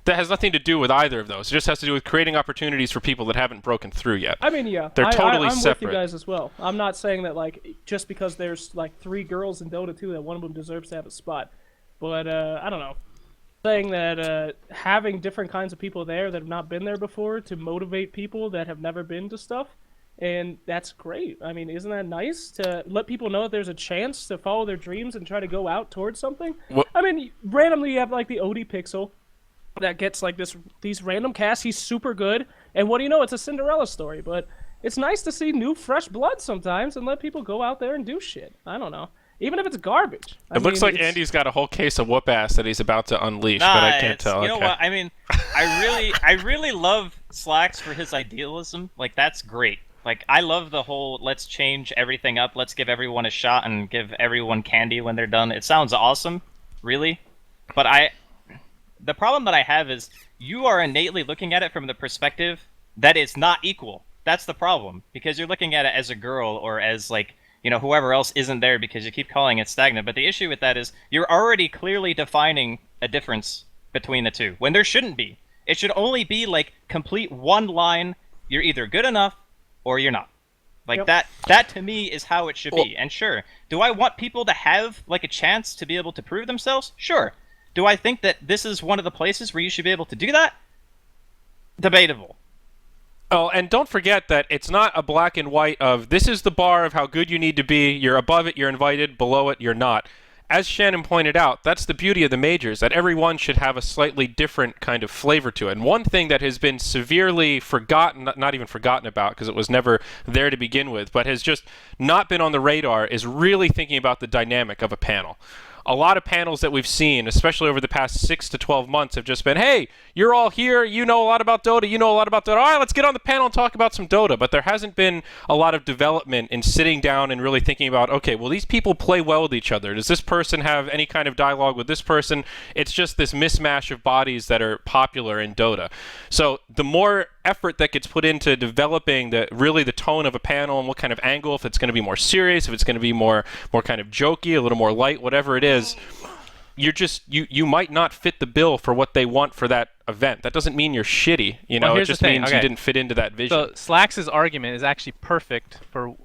has nothing to do with either of those. It just has to do with creating opportunities for people that haven't broken through yet. I mean, yeah, they're totally I'm separate. with you guys as well. I'm not saying that like just because there's like 3 girls in Dota 2 that one of them deserves to have a spot. But I don't know. Saying that having different kinds of people there that have not been there before to motivate people that have never been to stuff, and that's great. I mean, isn't that nice to let people know that there's a chance to follow their dreams and try to go out towards something? I mean, randomly you have like the OD Pixel that gets like these random casts. He's super good, and what do you know? It's a Cinderella story, but it's nice to see new, fresh blood sometimes and let people go out there and do shit. I don't know. Even if it's garbage. It looks like Andy's got a whole case of whoop ass that he's about to unleash, but I can't tell. You know what? I mean, I really love Slacks for his idealism. Like, that's great. Like, I love the whole let's change everything up, let's give everyone a shot and give everyone candy when they're done. It sounds awesome, really. But the problem that I have is you are innately looking at it from the perspective that it's not equal. That's the problem. Because you're looking at it as a girl or as, like, you know, whoever else isn't there because you keep calling it stagnant. But the issue with that is you're already clearly defining a difference between the two when there shouldn't be. It should only be like complete one line. You're either good enough or you're not. Like that to me is how it should be. And sure, do I want people to have like a chance to be able to prove themselves? Sure. Do I think that this is one of the places where you should be able to do that? Debatable. Oh, and don't forget that it's not a black and white of this is the bar of how good you need to be, you're above it, you're invited, below it, you're not. As Shannon pointed out, that's the beauty of the majors, that everyone should have a slightly different kind of flavor to it. And one thing that has been severely forgotten, not even forgotten about because it was never there to begin with, but has just not been on the radar is really thinking about the dynamic of a panel. A lot of panels that we've seen, especially over the past 6 to 12 months, have just been, hey, you're all here, you know a lot about Dota, you know a lot about Dota, all right, let's get on the panel and talk about some Dota. But there hasn't been a lot of development in sitting down and really thinking about, okay, well, these people play well with each other. Does this person have any kind of dialogue with this person? It's just this mismatch of bodies that are popular in Dota. So the more effort that gets put into developing the tone of a panel and what kind of angle, if it's going to be more serious, if it's going to be more kind of jokey, a little more light, whatever it is, you might not fit the bill for what they want for that event. That doesn't mean you're shitty, you know. It just means you didn't fit into that vision. So Slacks' argument is actually perfect for.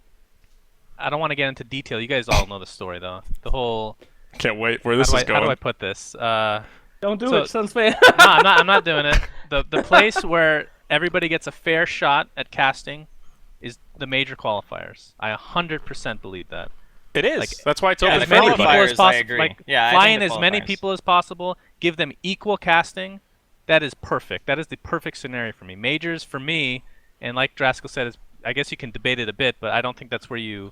I don't want to get into detail. You guys all know the story though. The whole. Can't wait where this is going. How do I put this? Don't do it, SUNSfan. No, I'm not doing it. The place where everybody gets a fair shot at casting is the major qualifiers. I 100% believe that. It is. Like, that's why it's open as for many everybody. people as I possible. agree. Like, Yeah, fly I in think as the many qualifiers. people as possible. Give them equal casting. That is perfect. That is the perfect scenario for me. Majors for me, and like Draskyl said, is I guess you can debate it a bit, but I don't think that's where you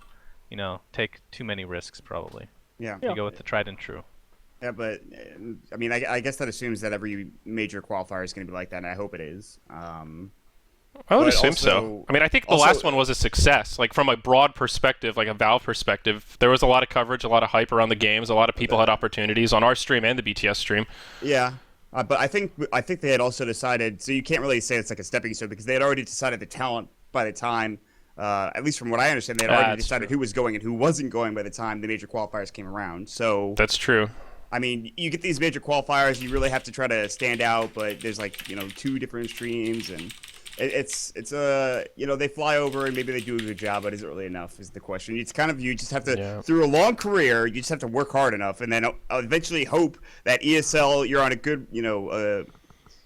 take too many risks. Probably. Yeah. You go with the tried and true. Yeah, but I mean, I guess that assumes that every major qualifier is going to be like that, and I hope it is. I would assume so. I mean, I think the last one was a success. Like, from a broad perspective, like a Valve perspective, there was a lot of coverage, a lot of hype around the games. A lot of people had opportunities on our stream and the BTS stream. Yeah, but I think they had also decided. So you can't really say it's like a stepping stone because they had already decided the talent by the time. At least from what I understand, they had already decided who was going and who wasn't going by the time the major qualifiers came around. So that's true. I mean, you get these major qualifiers, you really have to try to stand out, but there's like 2 different streams and. It's they fly over and maybe they do a good job, but is it really enough is the question. It's kind of, you just have to, through a long career, you just have to work hard enough and then eventually hope that ESL, you're on a good,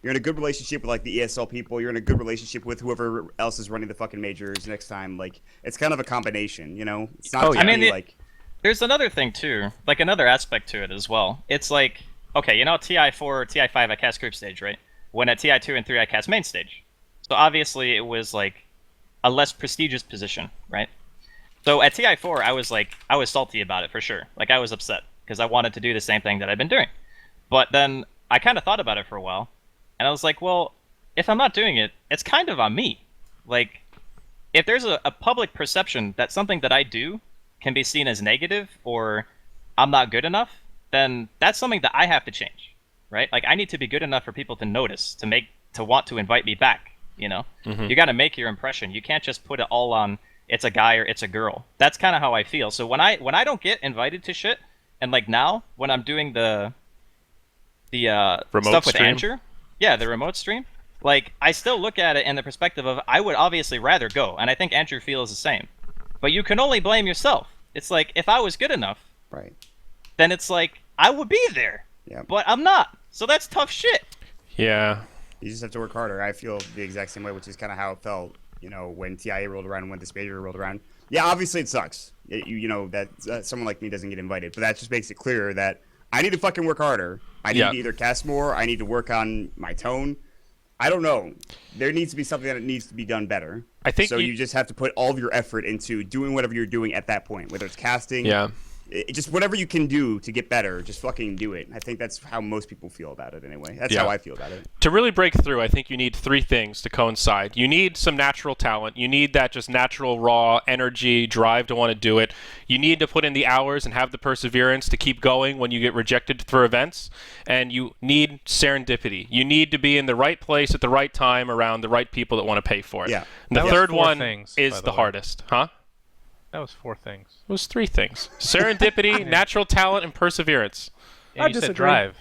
You're in a good relationship with like the ESL people. You're in a good relationship with whoever else is running the fucking majors next time. Like it's kind of a combination, you know. It's not. I mean, like there's another thing too, like another aspect to it as well. It's like, okay, you know, TI4, TI5 I cast group stage, right? When at TI2 and 3 I cast main stage. So obviously it was like a less prestigious position, right? So at TI4 I was salty about it for sure. Like I was upset because I wanted to do the same thing that I've been doing. But then I kind of thought about it for a while, and I was like, well, if I'm not doing it, it's kind of on me. Like, if there's a public perception that something that I do can be seen as negative or I'm not good enough, then that's something that I have to change, right? Like, I need to be good enough for people to notice, to want to invite me back, you know? You got to make your impression. You can't just put it all on it's a guy or it's a girl. That's kind of how I feel. So when I don't get invited to shit, and like now when I'm doing the remote stuff with stream? Andrew, yeah, the remote stream, like I still look at it in the perspective of I would obviously rather go, and I think Andrew feels the same. But you can only blame yourself. It's like if I was good enough, right, then it's like I would be there. Yeah. But I'm not. So that's tough shit. Yeah. you just have to work harder. I feel the exact same way, which is kind of how it felt, you know, when TIA rolled around and when this major rolled around. Yeah, obviously it sucks. You know that someone like me doesn't get invited, but that just makes it clearer that I need to fucking work harder. I need to either cast more. I need to work on my tone. I don't know. There needs to be something that needs to be done better. I think so. You just have to put all of your effort into doing whatever you're doing at that point, whether it's casting. Yeah. Just whatever you can do to get better, just fucking do it. I think that's how most people feel about it anyway. That's how I feel about it. To really break through, I think you need three things to coincide. You need some natural talent. You need that just natural, raw energy, drive to want to do it. You need to put in the hours and have the perseverance to keep going when you get rejected for events. And you need serendipity. You need to be in the right place at the right time around the right people that want to pay for it. Yeah. And the That was third 4 one things, is by the the way. hardest. Huh? That was 4 things. It was 3 things. Serendipity, natural talent, and perseverance. Yeah, I you said disagree. drive.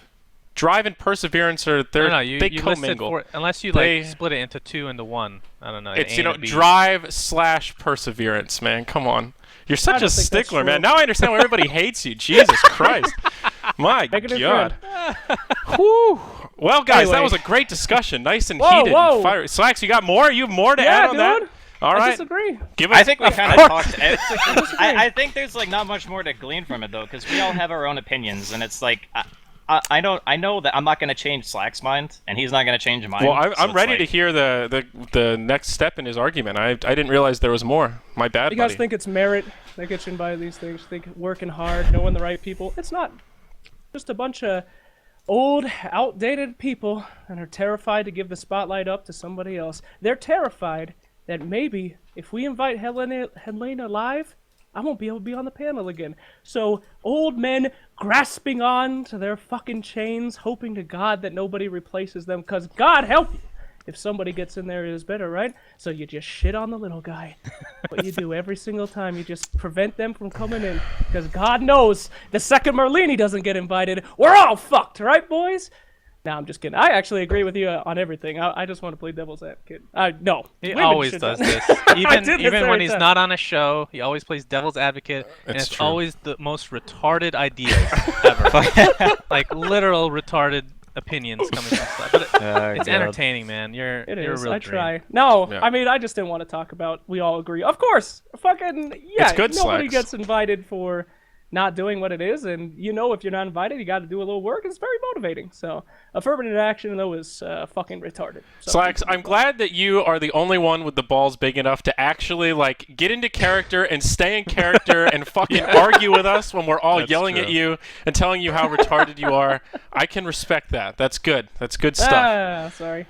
Drive and perseverance are No, they you listed commingle. 4, unless you They- like split it into 2 into 1. I don't know. It's, A you know, and a B. drive/perseverance, man. Come on. You're such a don't think that's stickler, man. true. Now I understand why everybody hates you. Jesus Christ. My Make it a God. Whew. Well, guys, that Anyway. was a great discussion. Nice and Whoa, heated. whoa. And fiery. Slacks, you got more? You have more to Yeah, add on that? dude. All I right. disagree. Give us. I think we kind of talked. I think there's like not much more to glean from it though, because we all have our own opinions, and it's like I know that I'm not going to change Slack's mind, and he's not going to change mine. Well, so I'm it's ready like, to hear the next step in his argument. I didn't realize there was more. My bad, You guys buddy. think it's merit that gets you invited to these things? Think working hard, knowing the right people? It's not. Just a bunch of old, outdated people that are terrified to give the spotlight up to somebody else. They're terrified that maybe if we invite Helena live, I won't be able to be on the panel again. So old men grasping on to their fucking chains, hoping to God that nobody replaces them, because God help you if somebody gets in there, it is better, right? So you just shit on the little guy. What you do every single time, you just prevent them from coming in, because God knows the second Merlini doesn't get invited, we're all fucked, right, boys? Nah, I'm just kidding. I actually agree with you on everything. I just want to play devil's advocate. No. He women always should does not. this. I Even do this even when every he's time. not on a show, he always plays devil's advocate, and It's it's true. always the most retarded ideas ever. Like literal retarded opinions coming from Slack. But it's entertaining, man. You're It you're is. a real I dream. try. No, Yeah. I mean, I just didn't want to talk about. We all agree. Of course, fucking yeah. It's good, Nobody Slacks. gets invited for not doing what it is, and you know if you're not invited, you got to do a little work. It's very motivating. So affirmative action though is fucking retarded. So, Slacks, I'm glad that you are the only one with the balls big enough to actually like get into character and stay in character and fucking argue with us when we're all That's yelling true. at you and telling you how retarded you are. I can respect that. That's good. That's good stuff. Sorry.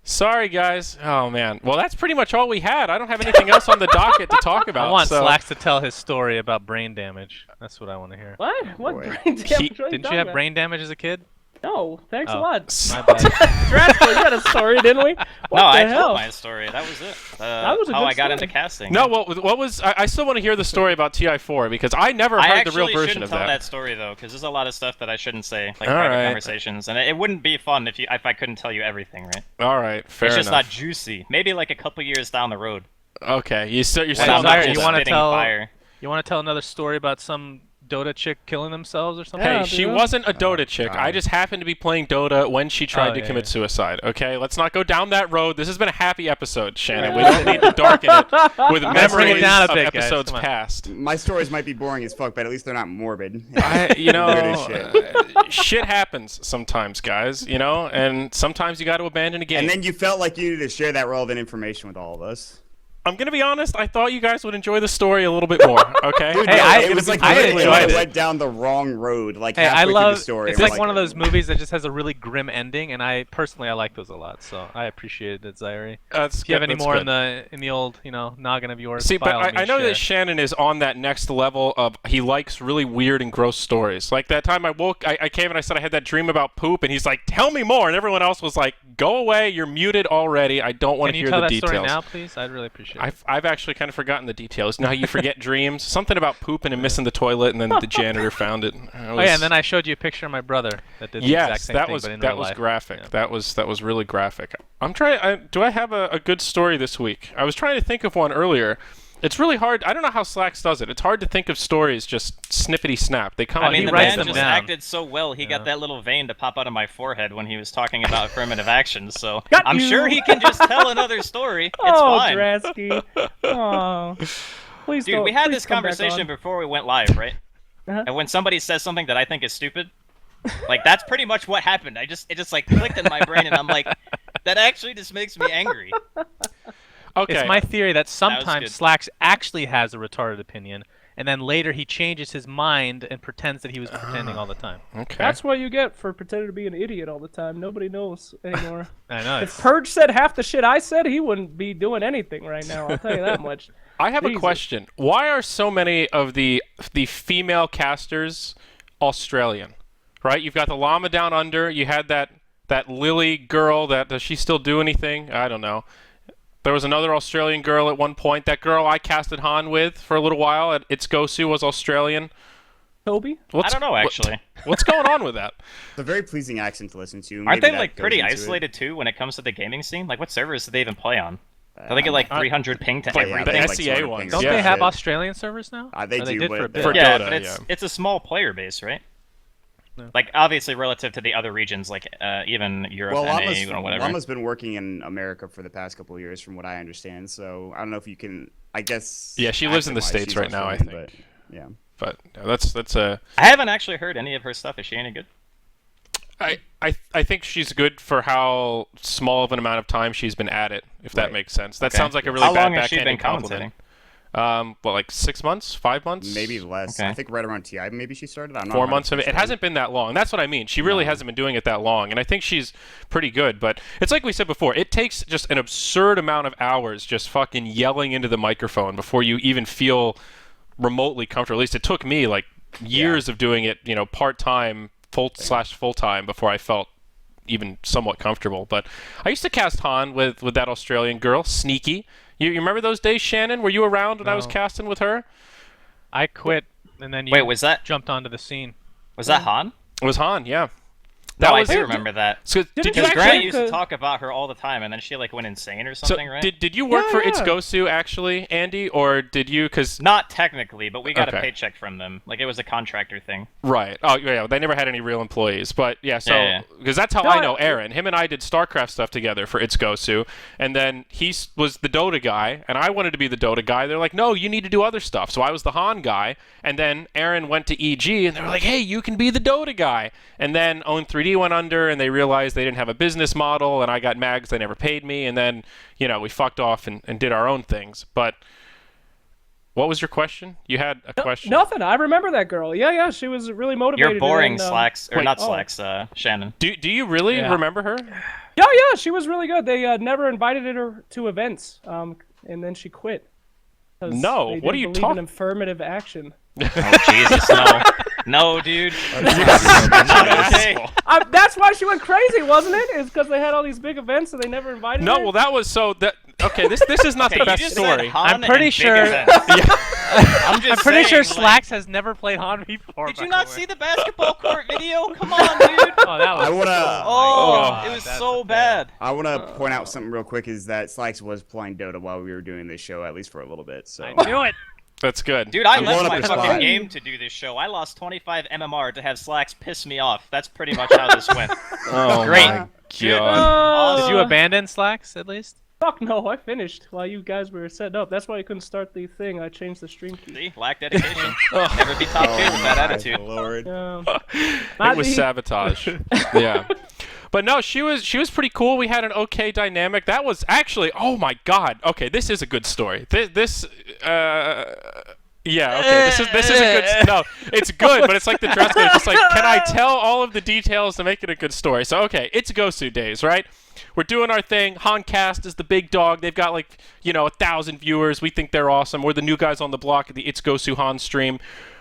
Sorry, guys. Oh man. Well, that's pretty much all we had. I don't have anything else on the docket to talk about. I want so Slacks to tell his story about brain damage. That's what I want to hear. What? What Boy. brain damage? What are Didn't you talking have about? brain damage as a kid? No, thanks a Oh. lot. My bad. Draskyl, you had a story, didn't we? What No, the I hell? told my story. That was it. That was a how good I got story. into casting. No, what was? I still want to hear the story about TI4 because I never I heard the real actually version shouldn't of tell that. that story though, because there's a lot of stuff that I shouldn't say, like All private right. conversations, and it wouldn't be fun if I couldn't tell you everything, right? All right, fair It's enough. just not juicy. Maybe like a couple years down the road. Okay, you're When still I'm on not that. just you wanna spitting tell- fire. You want to tell another story about some Dota chick killing themselves or something? Hey, Yeah, she dude. wasn't a Dota chick. God. I just happened to be playing Dota when she tried to yeah, commit yeah. suicide. Okay, let's not go down that road. This has been a happy episode, Shannon. We don't need to darken it with bring it memories down a of bit, guys. episodes Come on. past. My stories might be boring as fuck, but at least they're not morbid. You Weird know, as shit. shit happens sometimes, guys. You know, and sometimes you got to abandon a game. And then you felt like you needed to share that relevant information with all of us. I'm gonna be honest. I thought you guys would enjoy the story a little bit more. Okay. Hey, It was like I literally enjoyed it. went down the wrong road. Like Hey, I halfway through love. the story. It's I'm like one of those movies that just has a really grim ending, and I like those a lot. So I appreciate it, Zyori. That's If you have good, any that's more good. in the old noggin of yours, See, but by all I means, know share. that Shannon is on that next level of he likes really weird and gross stories. Like that time I came and I said I had that dream about poop, and he's like, "Tell me more," and everyone else was like, "Go away, you're muted already. I don't want Can to you hear tell the that details." story now, please? I'd really appreciate it. I've actually kind of forgotten the details. You know how you forget dreams? Something about pooping and missing the toilet, and then the janitor found it. Oh yeah, and then I showed you a picture of my brother that did the exact yes, same that thing, was but in that real was life. graphic. Yeah. That was really graphic. I'm trying. Do I have a good story this week? I was trying to think of one earlier. It's really hard. I don't know how Slacks does it. It's hard to think of stories just snippety snap. They come I out. mean, the he writes man them just down. acted so well. He got that little vein to pop out of my forehead when he was talking about affirmative action. So Got I'm you. sure he can just tell another story. It's Oh, fine. Drasky. Oh. Please Dude, don't. we had please this come back conversation on. before we went live, right? Uh-huh. And when somebody says something that I think is stupid, like that's pretty much what happened. It just like clicked in my brain, and I'm like, that actually just makes me angry. Okay. It's my theory that good. sometimes Slacks actually has a retarded opinion, and then later he changes his mind and pretends that he was pretending all the time. Okay. That's what you get for pretending to be an idiot all the time. Nobody knows anymore. I know. If Purge said half the shit I said, he wouldn't be doing anything right now. I'll tell you that much. I have a Jesus. question. Why are so many of the female casters Australian? Right? You've got the Llama Down Under. You had that Lily girl. Does she still do anything? I don't know. There was another Australian girl at one point. That girl I casted Han with for a little while at It's Gosu was Australian. Toby? I don't know, actually. What's going on with that? It's a very pleasing accent to listen to. Aren't Maybe they that like goes pretty into it. isolated too when it comes to the gaming scene? Like, what servers do they even play on? Do they get like 300 ping to like everything? the they have, SEA like, ones. Don't Yeah. they have shit. Australian servers now? They Or do, did but for a bit. For Yeah, Dota, but it's a small player base, right? Like obviously relative to the other regions, like even Europe, Well, NA, or whatever. Llama's been working in America for the past couple of years, from what I understand. So I don't know if you can. I guess. Yeah, she lives in the accent-wise, States she's right now, I Australian, think. But, yeah. But that's a. I haven't actually heard any of her stuff. Is she any good? I think she's good for how small of an amount of time she's been at it, if that Right. makes sense. That Okay. sounds like a really How bad long has she backhanded been compliment. commentating? Like 6 months, 5 months, Maybe less. Okay. I think right around TI, maybe she started. I'm not 4 months of it. 100% It hasn't been that long. That's what I mean. She really hasn't been doing it that long, and I think she's pretty good. But it's like we said before. It takes just an absurd amount of hours just fucking yelling into the microphone before you even feel remotely comfortable. At least it took me like years of doing it, part-time, full-time before I felt even somewhat comfortable. But I used to cast Han with that Australian girl, Sneaky. You remember those days, Shannon? Were you around when I was No. casting with her? I quit, and then you Wait, was that jumped onto the scene. Han? It was Han, yeah. No, I was do remember that. So, did you Didn't Because actually- Grant used to Cause- talk about her all the time, and then she like went insane or so something, right? did you work Yeah, for It's yeah. Gosu actually, Andy, or did you? Because Not technically, but we got a Okay. paycheck from them. Like it was a contractor thing. right. Oh yeah, they never had any real employees, but yeah. So Yeah. because that's how No, I know Aaron. Him and I did StarCraft stuff together for It's Gosu, and then was the Dota guy, and I wanted to be the Dota guy. They're like, no, you need to do other stuff. So I was the Han guy, and then Aaron went to EG, and they were like, hey, you can be the Dota guy. And then Own3D went under, and they realized they didn't have a business model, and I got mad because they never paid me, and then we fucked off and did our own things. But what was your question? You had a question. Nothing. I remember that girl. Yeah, she was really motivated. You're boring, and, Slacks, or wait, not oh. Slacks, Shannon. Do you really Yeah. remember her? Yeah, she was really good. They never invited her to events, and then she quit. 'Cause No, they what didn't are you believe talking- in affirmative action. Oh Jesus, no, no, dude. Not okay. That's why she went crazy, wasn't it? It's because they had all these big events and they never invited No, her. well that was so that. Okay, this is not Okay, the you best just story. said Han I'm pretty and big sure- events. I'm just I'm pretty sure saying, like, Slacks has never played Han before. Did by you the not way. see the basketball court video? Come on, dude. Oh, that was. I wanna. Oh, God, it was that's so a fail. bad. I want to point out something real quick. Is that Slacks was playing Dota while we were doing this show, at least for a little bit. So I knew it. That's good. Dude, I I'm left blowing up my your fucking spot. game to do this show. I lost 25 MMR to have Slacks piss me off. That's pretty much how this went. Oh, Great. my God. Did you abandon Slacks at least? Fuck no, I finished while you guys were setting up. That's why I couldn't start the thing. I changed the stream key. See? Lack dedication. Never be top 2 with that attitude. Lord. It was sabotage. Yeah. But no, she was pretty cool. We had an okay dynamic. That was actually, oh my God. Okay, this is a good story. Yeah, okay. This is a good. No, it's good, but it's like the Draskyl. It's just like, can I tell all of the details to make it a good story? So okay, it's Gosu days, right? We're doing our thing. Hancast is the big dog. They've got 1,000 viewers. We think they're awesome. We're the new guys on the block at the It's Gosu Han stream.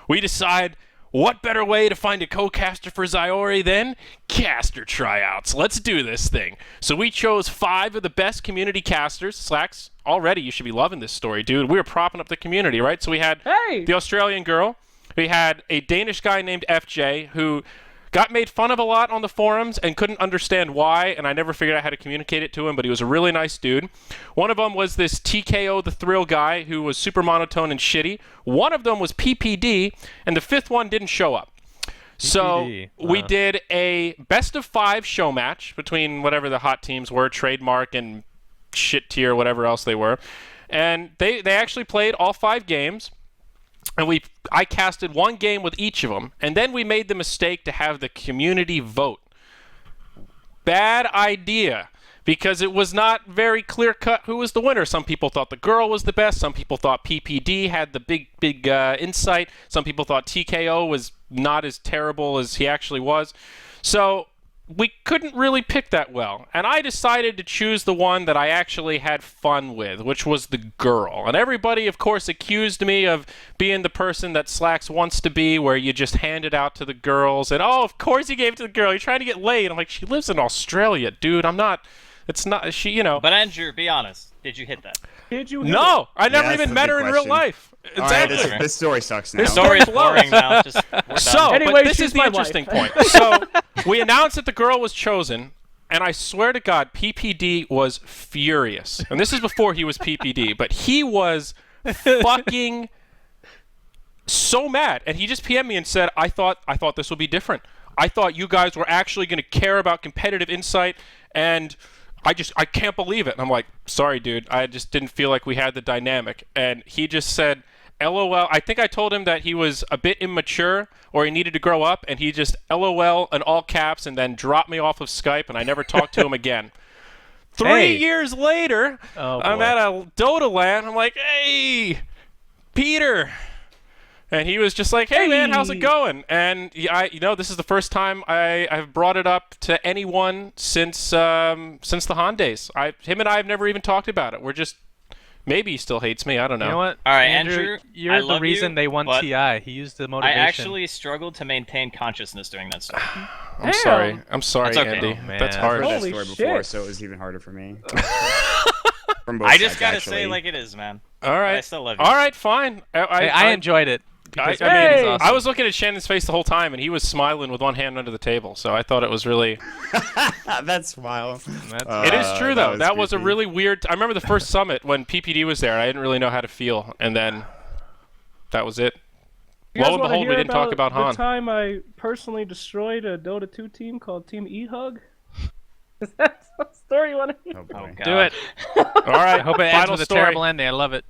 We decide, what better way to find a co-caster for Zyori than caster tryouts? Let's do this thing. So we chose 5 of the best community casters. Slacks, already you should be loving this story, dude. We were propping up the community, right? So we had the Australian girl. We had a Danish guy named FJ who got made fun of a lot on the forums and couldn't understand why, and I never figured out how to communicate it to him, but he was a really nice dude. One of them was this TKO the Thrill guy who was super monotone and shitty. One of them was PPD, and the 5th one didn't show up. So we did a best of 5 show match between whatever the hot teams were, Trademark and Shit Tier, whatever else they were. And they actually played all 5 games. And I casted 1 game with each of them, and then we made the mistake to have the community vote. Bad idea, because it was not very clear-cut who was the winner. Some people thought the girl was the best. Some people thought PPD had the big insight. Some people thought TKO was not as terrible as he actually was. So we couldn't really pick that well, and I decided to choose the one that I actually had fun with, which was the girl. And everybody, of course, accused me of being the person that Slacks wants to be, where you just hand it out to the girls, and oh, of course he gave it to the girl. You're trying to get laid. I'm like, she lives in Australia, dude. I'm not. It's not. She, But Andrew, be honest. Did you hit that? Did you? Hit No, I never that's even the met big her in real question. life. All right, Exactly. this story sucks now. This Story's blows. boring now. Just, we're done. So, Anyway, but this she's is the my interesting wife. point. So, we announced that the girl was chosen, and I swear to God, PPD was furious. And this is before he was PPD, but he was fucking so mad. And he just PM'd me and said, I thought this would be different. I thought you guys were actually going to care about competitive insight, and I can't believe it. And I'm like, sorry, dude. I just didn't feel like we had the dynamic. And he just said, LOL. I think I told him that he was a bit immature or he needed to grow up, and he just LOL in all caps and then dropped me off of Skype, and I never talked to him again. 3 years later, I'm at a Dota LAN. I'm like, hey, Peter. And he was just like, hey, man, how's it going? And this is the first time I've brought it up to anyone since the Han days. Him and I have never even talked about it. We're just, maybe he still hates me. I don't know. You know what? All right, Andrew, I you're the love reason you, they won but TI. He used the I motivation. actually struggled to maintain consciousness during that story. I'm sorry. I'm sorry, That's okay. Andy. Oh, man. That's I've hard. heard that Holy story before, shit. so it was even harder for me. From both I just sides, gotta actually. say like it is, man. All right. I still love you. All right, fine. I enjoyed it. I because mean, Randy's awesome. I was looking at Shannon's face the whole time, and he was smiling with one hand under the table. So I thought it was really. That's wild. That's It is true, though. That was a creepy. really weird. I remember the first summit when PPD was there. I didn't really know how to feel, and then that was it. You guys Lo and wanna behold, we hear didn't talk about Han. The time I personally destroyed a Dota 2 team called Team E-Hug? Is that a story you want to hear? Oh, boy. Do it. All right. I hope it ends final with a story. terrible ending. I love it.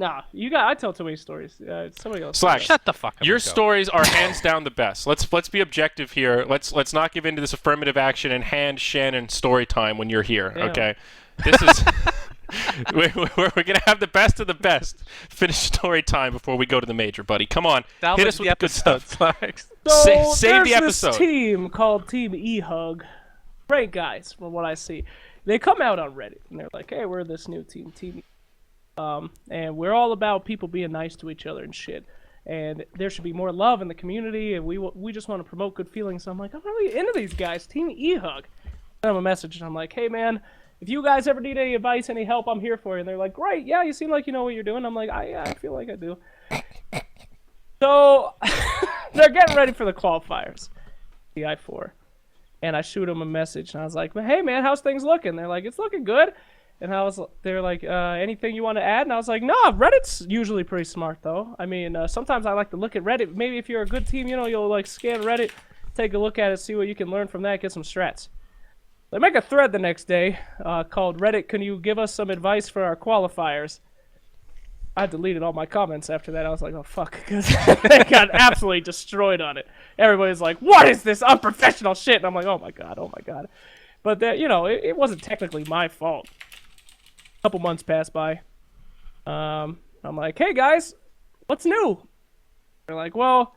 Nah, I tell too many stories. Somebody else. Slack. Shut the fuck up. Your and go. stories are hands down the best. Let's be objective here. Let's not give in to this affirmative action and hand Shannon story time when you're here. Damn. Okay. This is we're gonna have the best of the best. Finish story time before we go to the major, buddy. Come on. Salvage Hit us with the the good stuff. episode. So Save the there's episode. this team called Team E-Hug. Great guys, from what I see. They come out on Reddit and they're like, "Hey, we're this new team, Team and we're all about people being nice to each other and shit. And there should be more love in the community, and we just want to promote good feelings." So I'm like, I'm really into these guys, Team E-Hug. Send them a message, and I'm like, "Hey, man, if you guys ever need any advice, any help, I'm here for you." And they're like, "Great, yeah, you seem like you know what you're doing." I'm like, I feel like I do. So they're getting ready for the qualifiers, the I4. And I shoot them a message, and I was like, "Hey, man, how's things looking?" They're like, "It's looking good." And they're like, anything you want to add? And I was like, no, Reddit's usually pretty smart though. I mean, sometimes I like to look at Reddit. Maybe if you're a good team, you'll like scan Reddit, take a look at it, see what you can learn from that, get some strats. They make a thread the next day called Reddit, can you give us some advice for our qualifiers? I deleted all my comments after that. I was like, oh, fuck, because they got absolutely destroyed on it. Everybody's like, what is this unprofessional shit? And I'm like, oh, my God, oh, my God. But, it wasn't technically my fault. A couple months passed by. I'm like, hey, guys, what's new? They're like, well,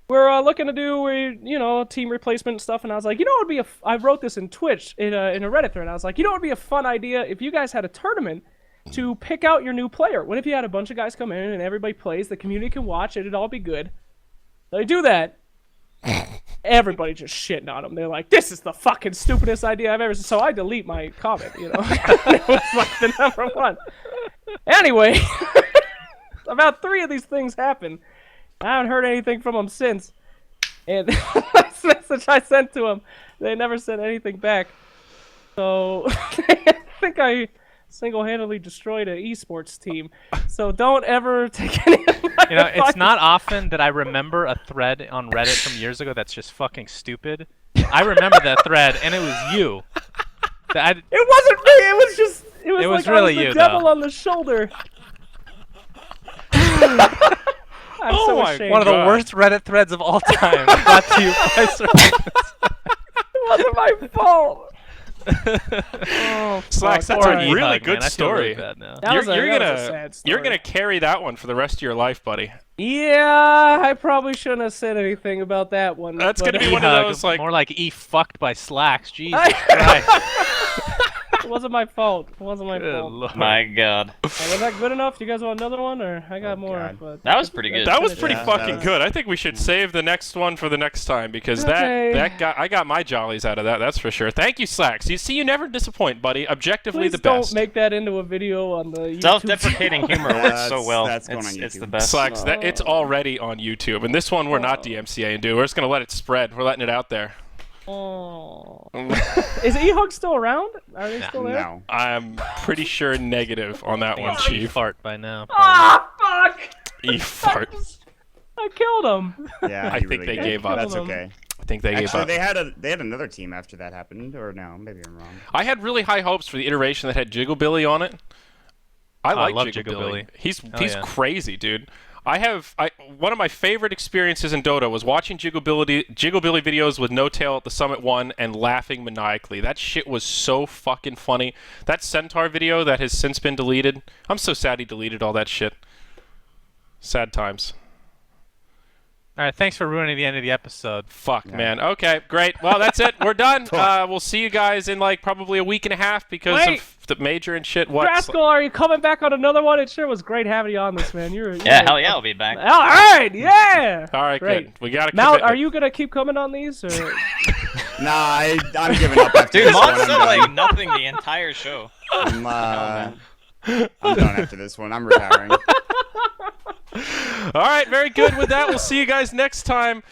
we're looking to do, team replacement stuff. And I was like, it would be I wrote this in Twitch, in a Reddit thread. I was like, it would be a fun idea if you guys had a tournament to pick out your new player. What if you had a bunch of guys come in and everybody plays, the community can watch, it'd all be good. They do that. Everybody just shitting on them. They're like, this is the fucking stupidest idea I've ever seen. So I delete my comment, It was like the number one. Anyway, about 3 of these things happened. I haven't heard anything from them since. And last message I sent to them, they never sent anything back. So I think I single-handedly destroyed an esports team. So don't ever take any of my advice. It's not often that I remember a thread on Reddit from years ago that's just fucking stupid. I remember that thread, and it was you. It wasn't me. It was was like really I was the you, devil though. on the shoulder. I'm Oh so my! ashamed. One of the worst Reddit threads of all time. Brought to you by SirActionSlacks. It wasn't my fault. Oh, Slacks, fuck. that's a Poor really E-Hug, good man. I feel really story. bad now. That was a sad story. You're gonna carry that one for the rest of your life, buddy. Yeah, I probably shouldn't have said anything about that one. That's but gonna be one of E-Hug, those like. more like E-fucked by Slacks. Jesus Christ. It wasn't my fault. It wasn't my Good fault. Lord. My God. Was that good enough? Do you guys want another one, or I got more? God. But That was pretty good. That was pretty Yeah, fucking that was- good. I think we should save the next one for the next time because Okay. I got my jollies out of that. That's for sure. Thank you, Slacks. You see, you never disappoint, buddy. Objectively, please the don't best. make that into a video on the YouTube. Self-deprecating humor works so well. That's going on It's YouTube. the best. Slacks, it's already on YouTube, and this one we're not DMCA and do. We're just gonna let it spread. We're letting it out there. Oh. Is E-Hug still around? Are they still there? No. I'm pretty sure negative on that one, Chief. E-fart by now. Ah, fuck! E-fart. I killed him. Yeah, I you think really they did. gave up. That's Killed him. okay. I think they gave Actually, up. they had another team after that happened, or no? Maybe I'm wrong. I had really high hopes for the iteration that had Jiggle Billy on it. I like love Jiggle Jiggle Billy. Billy. He's yeah. crazy, dude. One of my favorite experiences in Dota was watching Jiggle Billy videos with No Tail at the Summit 1 and laughing maniacally. That shit was so fucking funny. That Centaur video that has since been deleted. I'm so sad he deleted all that shit. Sad times. All right, thanks for ruining the end of the episode. Fuck, man. Okay, great. Well, that's it. We're done. We'll see you guys in like probably a week and a half because Wait. of the major and shit. What? Draskyl, are you coming back on another one? It sure was great having you on this, man. You're Yeah, hell yeah, I'll be back. All right, yeah. All right, Great. good. We got to Maut, are you gonna keep coming on these? Or? Nah, I'm giving up after Dude, this one. Maut said like nothing the entire show. I'm done after this one. I'm retiring. All right, very good. With that, we'll see you guys next time.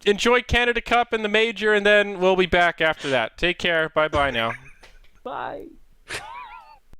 Enjoy Canada Cup and the Major, and then we'll be back after that. Take care. Bye-bye now. Bye.